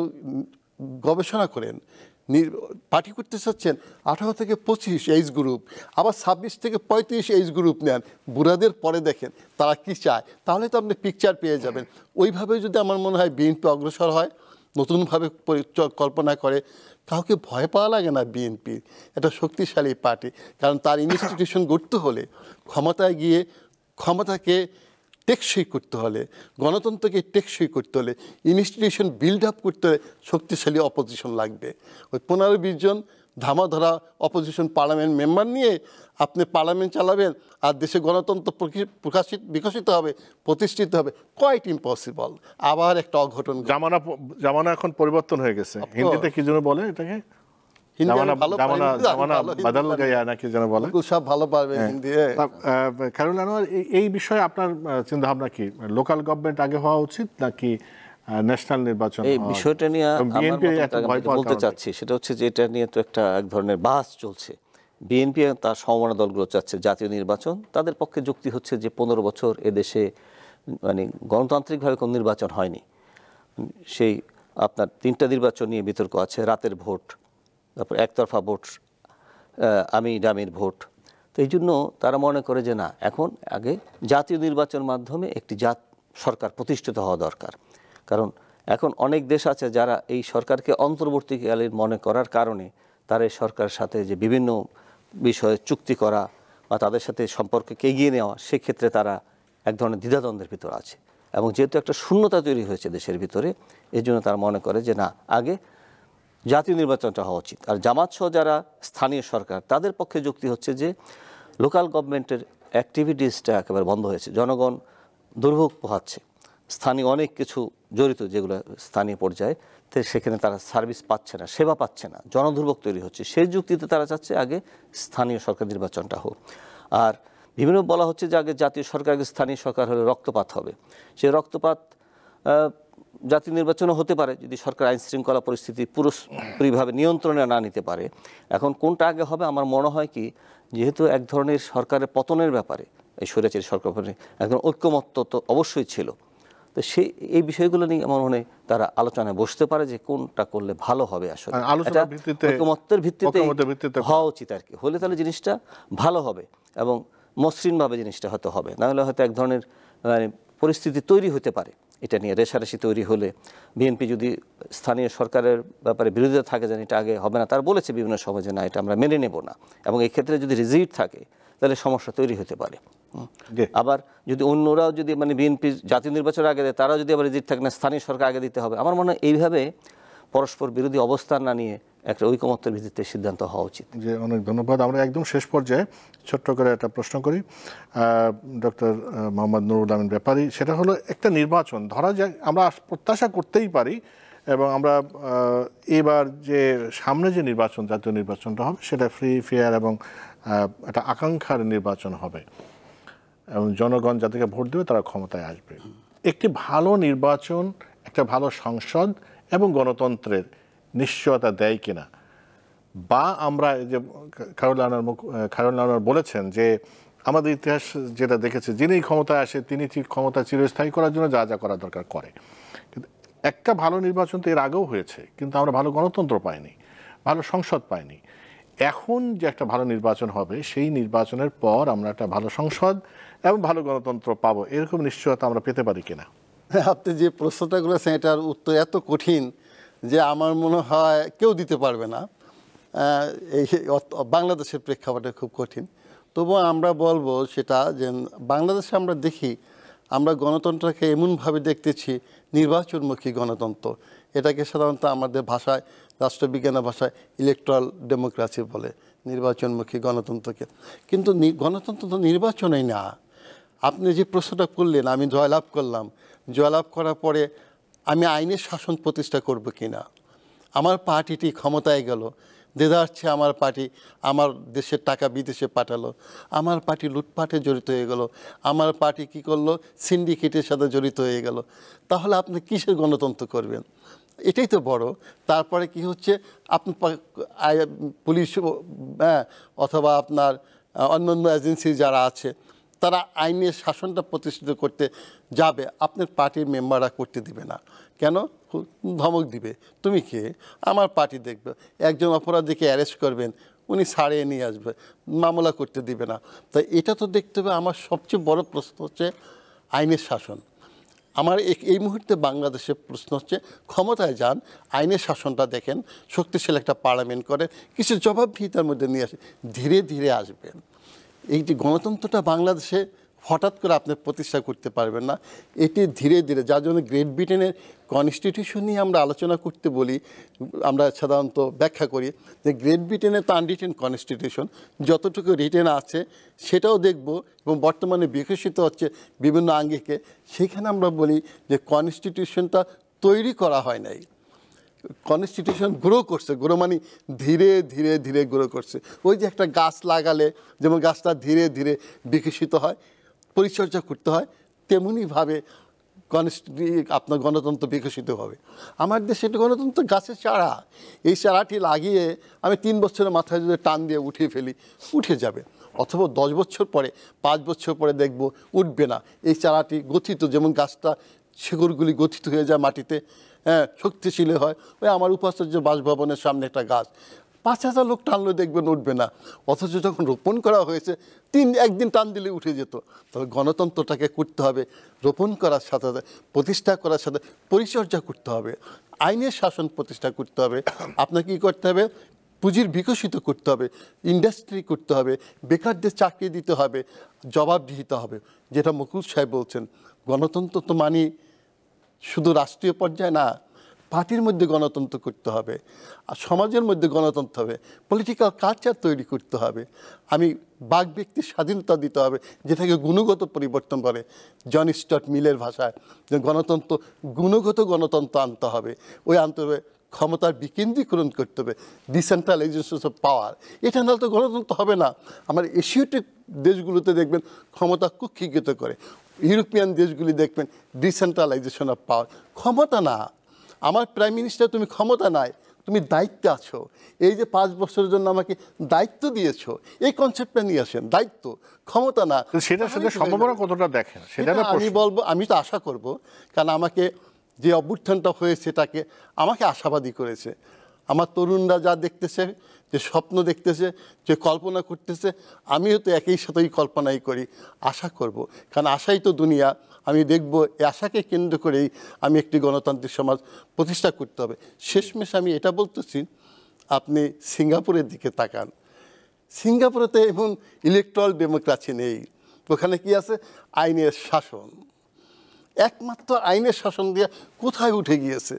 গবেষণা করেন, পার্টি করতে চাচ্ছেন 18 থেকে 25 এইজ গ্রুপ, আবার 26 থেকে 35 এইজ গ্রুপ নেন, বুড়াদের পরে দেখেন তারা কি চায়, তাহলে তো আপনি পিকচার পেয়ে যাবেন। ওইভাবে যদি আমার মনে হয় বিএনপি অগ্রসর হয়, নতুনভাবে কল্পনা করে, কাউকে ভয় পাওয়া লাগে না। বিএনপি একটা শক্তিশালী পার্টি, কারণ তার ইনস্টিটিউশন গড়তে হলে, ক্ষমতায় গিয়ে ক্ষমতাকে টেকসই করতে হলে, গণতন্ত্রকে টেকসই করতে হলে, ইনস্টিটিউশন বিল্ড আপ করতে হলে শক্তিশালী অপোজিশন লাগবে। ওই 15-20 জন ধামাধরা অপোজিশন পার্লামেন্ট মেম্বার নিয়ে আপনি পার্লামেন্ট চালাবেন আর দেশে গণতন্ত্র বিকশিত হবে, প্রতিষ্ঠিত হবে, কোয়াইট ইম্পসিবল। আবার একটা অঘটন। জামানা এখন পরিবর্তন হয়ে গেছে। হিন্দিতে কি যেন বলে এটাকে, এই বিষয়ে আপনার চিন্তা ভাবনা কি? লোকাল গভর্নমেন্ট আগে হওয়া উচিত নাকি ন্যাশনাল নির্বাচন? এই বিষয়টা নিয়ে বলতে চাচ্ছি সেটা হচ্ছে যে এটা নিয়ে তো এক ধরনের বাস চলছে। বিএনপি তার সমমনা দলগুলো চাচ্ছে জাতীয় নির্বাচন, তাদের পক্ষে যুক্তি হচ্ছে যে 15 বছর এদেশে মানে গণতান্ত্রিকভাবে কোনো নির্বাচন হয়নি। সেই আপনার 3টা নির্বাচন নিয়ে বিতর্ক আছে, রাতের ভোট, তারপর একতরফা ভোট, আমি ডামির ভোট। তো এই জন্য তারা মনে করে যে না, এখন আগে জাতীয় নির্বাচনের মাধ্যমে একটি সরকার প্রতিষ্ঠিত হওয়া দরকার। কারণ এখন অনেক দেশ আছে যারা এই সরকারকে অন্তর্বর্তীকালীন মনে করার কারণে তারা এই সরকারের সাথে যে বিভিন্ন বিষয়ে চুক্তি করা বা তাদের সাথে সম্পর্ককে এগিয়ে নেওয়া, সেক্ষেত্রে তারা এক ধরনের দ্বিধাদ্বন্দ্বের ভিতর আছে। এবং যেহেতু একটা শূন্যতা তৈরি হয়েছে দেশের ভিতরে, এই জন্য তারা মনে করে যে না, আগে জাতীয় নির্বাচনটা হওয়া উচিত। আর জামাত সহ যারা স্থানীয় সরকার, তাদের পক্ষে যুক্তি হচ্ছে যে লোকাল গভর্নমেন্টের অ্যাক্টিভিটিসটা একেবারে বন্ধ হয়েছে, জনগণ দুর্ভোগ পোহাচ্ছে, স্থানীয় অনেক কিছু জড়িত যেগুলো স্থানীয় পর্যায়ে, তো সেখানে তারা সার্ভিস পাচ্ছে না, সেবা পাচ্ছে না, জনদুর্ভোগ তৈরি হচ্ছে। সেই যুক্তিতে তারা চাচ্ছে আগে স্থানীয় সরকার নির্বাচনটা হোক। আর বিভিন্ন বলা হচ্ছে যে আগে জাতীয় সরকার আগে স্থানীয় সরকার হলে রক্তপাত হবে। সেই রক্তপাত জাতীয় নির্বাচনও হতে পারে যদি সরকার আইন শৃঙ্খলা পরিস্থিতি পুরোপুরিভাবে নিয়ন্ত্রণে না নিতে পারে। এখন কোনটা আগে হবে আমার মনে হয় কি, যেহেতু এক ধরনের সরকারের পতনের ব্যাপারে এই স্বৈরাচারী সরকার একদম ঐক্যমত্য তো অবশ্যই ছিল, তো এই বিষয়গুলো নিয়ে আমার মনে হয় তারা আলোচনায় বসতে পারে যে কোনটা করলে ভালো হবে। আসলে আলোচনার ভিত্তিতে, ঐকমত্যের ভিত্তিতে হওয়া উচিত আর কি, হলে তাহলে জিনিসটা ভালো হবে এবং মসৃণভাবে জিনিসটা হয়তো হবে। না হলে হয়তো এক ধরনের মানে পরিস্থিতি তৈরি হতে পারে, এটা নিয়ে রেষারেষি তৈরি হলে। বিএনপি যদি স্থানীয় সরকারের ব্যাপারে বিরোধিতা থাকে যেন এটা আগে হবে না, তার বলেছে বিভিন্ন সময় যে না এটা আমরা মেনে নেব না, এবং এই ক্ষেত্রে যদি রিজিট থাকে তাহলে সমস্যা তৈরি হতে পারে। আবার যদি অন্যরাও যদি মানে বিএনপি জাতীয় নির্বাচনের আগে দেয়, তারাও যদি আবার রিজিট থাকে না স্থানীয় সরকার আগে দিতে হবে, আমার মনে হয় এইভাবে পরস্পর বিরোধী অবস্থান না নিয়ে একটা ঐকমত্যের ভিত্তিতে সিদ্ধান্ত হওয়া উচিত। জি, অনেক ধন্যবাদ। আমরা একদম শেষ পর্যায়ে ছোট্ট করে একটা প্রশ্ন করি ডক্টর মোহাম্মদ নুরুল আমিন ব্যাপারী, সেটা হলো একটা নির্বাচন ধরা যায় আমরা প্রত্যাশা করতেই পারি, এবং আমরা এবার যে সামনে যে নির্বাচন জাতীয় নির্বাচনটা হবে সেটা ফ্রি ফেয়ার এবং একটা আকাঙ্ক্ষার নির্বাচন হবে, এবং জনগণ যাদেরকে ভোট দেবে তারা ক্ষমতায় আসবে। একটি ভালো নির্বাচন, একটা ভালো সংসদ এবং গণতন্ত্রের নিশ্চয়তা দেয় কিনা, বা আমরা যে খায়রুল বলেছেন যে আমাদের ইতিহাস যেটা দেখেছে যিনি ক্ষমতায় আসে তিনি ক্ষমতা চিরস্থায়ী করার জন্য যা যা করা দরকার করে। কিন্তু একটা ভালো নির্বাচন তো এর আগেও হয়েছে, কিন্তু আমরা ভালো গণতন্ত্র পাইনি, ভালো সংসদ পাইনি। এখন যে একটা ভালো নির্বাচন হবে সেই নির্বাচনের পর আমরা একটা ভালো সংসদ এবং ভালো গণতন্ত্র পাবো, এরকম নিশ্চয়তা আমরা পেতে পারি কিনা? আপনি যে প্রশ্নটা করেছেন এটার উত্তর এত কঠিন যে আমার মনে হয় কেউ দিতে পারবে না। এই বাংলাদেশের প্রেক্ষাপটে খুব কঠিন। তবুও আমরা বলবো সেটা যে বাংলাদেশে আমরা দেখি, আমরা গণতন্ত্রকে এমনভাবে দেখতেছি নির্বাচনমুখী গণতন্ত্র। এটাকে সাধারণত আমাদের ভাষায়, রাষ্ট্রবিজ্ঞানের ভাষায় ইলেকট্রাল ডেমোক্রেসি বলে, নির্বাচনমুখী গণতন্ত্রকে। কিন্তু গণতন্ত্র তো নির্বাচনই না। আপনি যে প্রশ্নটা করলেন, আমি জয়লাভ করলাম, জয়লাভ করার পরে আমি আইনের শাসন প্রতিষ্ঠা করব কিনা, আমার পার্টিটি ক্ষমতায় গেল, দেদারছে আমার পার্টি আমার দেশের টাকা বিদেশে পাঠালো, আমার পার্টি লুটপাটে জড়িত হয়ে গেল, আমার পার্টি কী করলো সিন্ডিকেটের সাথে জড়িত হয়ে গেল, তাহলে আপনি কিসের গণতন্ত্র করবেন? এটাই তো বড়। তারপরে কি হচ্ছে, আপনি পুলিশ অথবা আপনার অন্যান্য এজেন্সি যারা আছে তারা আইনের শাসনটা প্রতিষ্ঠিত করতে যাবে, আপনার পার্টির মেম্বাররা করতে দিবে না। কেন? ধমক দিবে, তুমি কে, আমার পার্টি দেখবে। একজন অপরাধীকে অ্যারেস্ট করবেন, উনি ছাড়িয়ে নিয়ে আসবে, মামলা করতে দিবে না। তাই এটা তো দেখতে হবে। আমার সবচেয়ে বড় প্রশ্ন হচ্ছে আইনের শাসন। আমার এই মুহূর্তে বাংলাদেশের প্রশ্ন হচ্ছে ক্ষমতায় যান, আইনের শাসনটা দেখেন, শক্তিশালী একটা পার্লামেন্ট করে কিছু জবাবদিহিতার মধ্যে নিয়ে আসে, ধীরে ধীরে আসবেন। এই যে গণতন্ত্রটা বাংলাদেশে হঠাৎ করে আপনি প্রতিষ্ঠা করতে পারবেন না, এটি ধীরে ধীরে। যার জন্য গ্রেট ব্রিটেনের কনস্টিটিউশন নিয়ে আমরা আলোচনা করতে বলি, আমরা সাধারণত ব্যাখ্যা করি যে গ্রেট ব্রিটেনের তো আনরিটেন কনস্টিটিউশন, যতটুকু রিটেন আছে সেটাও দেখব, এবং বর্তমানে বিকশিত হচ্ছে বিভিন্ন আঙ্গিকে। সেখানে আমরা বলি যে কনস্টিটিউশনটা তৈরি করা হয় নাই, কনস্টিটিউশন গ্রো করছে। গ্রো মানে ধীরে ধীরে ধীরে গ্রো করছে। ওই যে একটা গাছ লাগালে যেমন গাছটা ধীরে ধীরে বিকশিত হয়, পরিচর্যা করতে হয়, তেমনিভাবে আপনার গণতন্ত্র বিকশিত হবে। আমার দেশে একটা গণতন্ত্র গাছের চারা, এই চারাটি লাগিয়ে আমি 3 বছরের মাথায় যদি টান দিয়ে উঠিয়ে ফেলি, উঠে যাবে। অথবা 10 বছর পরে, 5 বছর পরে দেখব উঠবে না। এই চারাটি গঠিত, যেমন গাছটা শিকড়গুলি গঠিত হয়ে যায় মাটিতে, শক্তিশীল হয়। ওই আমার উপাচার্য বাসভবনের সামনে একটা গাছ, 5,000 লোক টানলে দেখবেন উঠবে না। অথচ যখন রোপণ করা হয়েছে একদিন টান দিলে উঠে যেত। তবে গণতন্ত্রটাকে করতে হবে রোপণ করার সাথে সাথে, প্রতিষ্ঠা করার সাথে পরিচর্যা করতে হবে, আইনের শাসন প্রতিষ্ঠা করতে হবে। আপনাকে কী করতে হবে? পুঁজির বিকশিত করতে হবে, ইন্ডাস্ট্রি করতে হবে, বেকারদের চাকরি দিতে হবে, জবাবদিহিতে হবে। যেটা মুকুল সাহেব বলছেন, গণতন্ত্র তো মানি শুধু রাষ্ট্রীয় পর্যায়ে না, পার্টির মধ্যে গণতন্ত্র করতে হবে, আর সমাজের মধ্যে গণতন্ত্র হবে, পলিটিক্যাল কালচার তৈরি করতে হবে। আমি বাক ব্যক্তির স্বাধীনতা দিতে হবে, যেটাকে গুণগত পরিবর্তন করে। জন স্টুয়ার্ট মিলের ভাষায় যে গণতন্ত্র, গুণগত গণতন্ত্র আনতে হবে। ওই আনতে হবে ক্ষমতার বিকেন্দ্রীকরণ করতে হবে, ডিসেন্ট্রালাইজেশন অফ পাওয়ার। এটা নাহলে তো গণতন্ত্র হবে না। আমার এশিয়াটিক দেশগুলোতে দেখবেন ক্ষমতা কুক্ষিগত করে, ইউরোপিয়ান দেশগুলি দেখবেন ডিসেন্ট্রালাইজেশন অফ পাওয়ার। ক্ষমতা না, আমার প্রাইম মিনিস্টার তুমি ক্ষমতা নাই, তুমি দায়িত্বে আছো। এই যে 5 বছরের জন্য আমাকে দায়িত্ব দিয়েছো, এই কনসেপ্টটা নিয়ে আসেন। দায়িত্ব, ক্ষমতা না। সেটার সাথে সম্ভাবনা কতটা দেখেন সেটা না আমি বলবো, আমি তো আশা করব, কারণ আমাকে যে অভ্যুত্থানটা হয়েছে তাকে আমাকে আশাবাদী করেছে। আমার তরুণরা যা দেখতেছে, যে স্বপ্ন দেখতেছে, যে কল্পনা করতেছে, আমিও তো একই সাথেই কল্পনাই করি, আশা করব। কারণ আশাই তো দুনিয়া। আমি দেখব এই আশাকে কেন্দ্র করেই আমি একটি গণতান্ত্রিক সমাজ প্রতিষ্ঠা করতে হবে। শেষমেশ আমি এটা বলতেছি, আপনি সিঙ্গাপুরের দিকে তাকান। সিঙ্গাপুরেতে এখন ইলেকট্রাল ডেমোক্রেসি নেই, ওখানে কি আছে? আইনের শাসন। একমাত্র আইনের শাসন দিয়ে কোথায় উঠে গিয়েছে?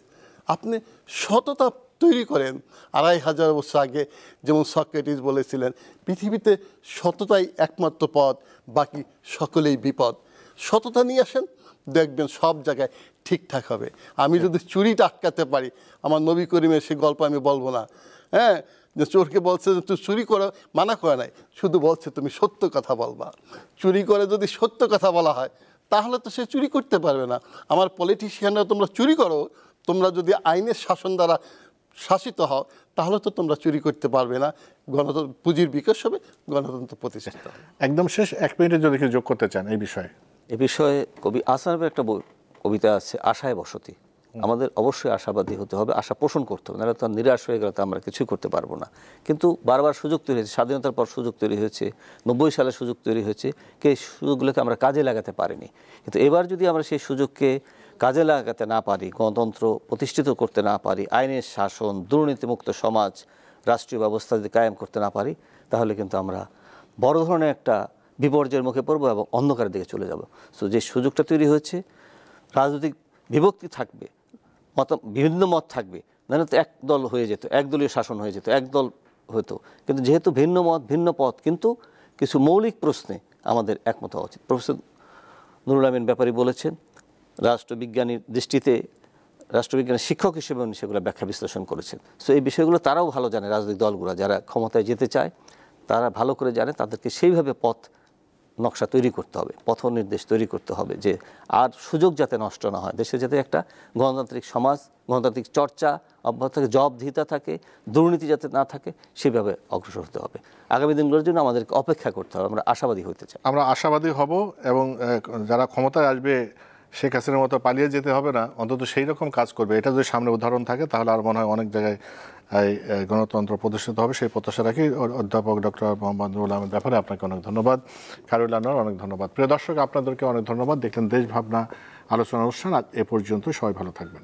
আপনি সততা তৈরি করেন। 2500 বছর আগে যেমন সক্রেটিস বলেছিলেন, পৃথিবীতে সততাই একমাত্র পথ, বাকি সকলেই বিপদ। সততা নিয়ে আসেন, দেখবেন সব জায়গায় ঠিকঠাক হবে। আমি যদি চুরিটা আটকাতে পারি, আমার নবী করিমের সে গল্প আমি বলবো না, হ্যাঁ, যে চোরকে বলছে যে তুই চুরি করো, মানা করে নাই, শুধু বলছে তুমি সত্য কথা বলবা। চুরি করে যদি সত্য কথা বলা হয় তাহলে তো সে চুরি করতে পারবে না। আমার পলিটিশিয়ানরা, তোমরা চুরি করো, তোমরা যদি আইনের শাসন দ্বারা শাসিত হও তাহলে তো তোমরা চুরি করতে পারবে না। গণতন্ত্র, পুঁজির বিকাশ হবে, গণতন্ত্র প্রতিষ্ঠা হবে। একদম শেষ 1 মিনিটে যদি কিছু যোগ করতে চান এই বিষয়ে। এ বিষয়ে কবি আসামের একটা কবিতা আছে, আশায় বসতি। আমাদের অবশ্যই আশাবাদী হতে হবে, আশা পোষণ করতে হবে, নাহলে তো নিরাশ হয়ে গেলে তো আমরা কিছুই করতে পারবো না। কিন্তু বারবার সুযোগ তৈরি হয়েছে, স্বাধীনতার পর সুযোগ তৈরি হয়েছে, 90 সালে সুযোগ তৈরি হয়েছে, সেই সুযোগগুলোকে আমরা কাজে লাগাতে পারিনি। কিন্তু এবার যদি আমরা সেই সুযোগকে কাজে লাগাতে না পারি, গণতন্ত্র প্রতিষ্ঠিত করতে না পারি, আইনের শাসন, দুর্নীতিমুক্ত সমাজ, রাষ্ট্রীয় ব্যবস্থা যদি কায়েম করতে না পারি, তাহলে কিন্তু আমরা বড় ধরনের একটা বিপর্যয়ের মুখে পড়বো এবং অন্ধকারের দিকে চলে যাব। সো যে সুযোগটা তৈরি হয়েছে, রাজনৈতিক বিভক্তি থাকবে, বিভিন্ন মত থাকবে, নাহলে তো এক দল হয়ে যেত, একদলীয় শাসন হয়ে যেত, একদল হতো। কিন্তু যেহেতু ভিন্ন মত, ভিন্ন পথ, কিন্তু কিছু মৌলিক প্রশ্নে আমাদের একমত হওয়া উচিত। প্রফেসর নুরুল আমিন ব্যাপারী বলেছেন, রাষ্ট্রবিজ্ঞানীর দৃষ্টিতে, রাষ্ট্রবিজ্ঞানের শিক্ষক হিসেবে উনি সেগুলো ব্যাখ্যা বিশ্লেষণ করেছেন। সো এই বিষয়গুলো তারাও ভালো জানে, রাজনৈতিক দলগুলো যারা ক্ষমতায় যেতে চায় তারা ভালো করে জানে, তাদেরকে সেইভাবে পথ নকশা তৈরি করতে হবে, পথ নির্দেশ তৈরি করতে হবে, যে আর সুযোগ যাতে নষ্ট না হয়, দেশে যাতে একটা গণতান্ত্রিক সমাজ, গণতান্ত্রিক চর্চা অব্যাহত থাকে, জবাবদিহিতা থাকে, দুর্নীতি যাতে না থাকে, সেভাবে অগ্রসর হতে হবে। আগামী দিনগুলোর জন্য আমাদেরকে অপেক্ষা করতে হবে, আমরা আশাবাদী হতে চাই। আমরা আশাবাদী হব এবং যারা ক্ষমতায় আসবে শেখ হাসিনার মতো পালিয়ে যেতে হবে না, অন্তত সেই রকম কাজ করবে। এটা যদি সামনে উদাহরণ থাকে তাহলে আর মনে হয় অনেক জায়গায় গণতন্ত্র প্রতিষ্ঠিত হবে, সেই প্রত্যাশা রাখি। অধ্যাপক ডক্টর মোহাম্মদ নুরুল আমিন ব্যাপারে আপনাকে অনেক ধন্যবাদ, খায়রুল আনোয়ার অনেক ধন্যবাদ। প্রিয় দর্শক, আপনাদেরকে অনেক ধন্যবাদ। দেখলেন দেশ ভাবনা আলোচনা অনুষ্ঠান। আজ এ পর্যন্ত, সবাই ভালো থাকবেন।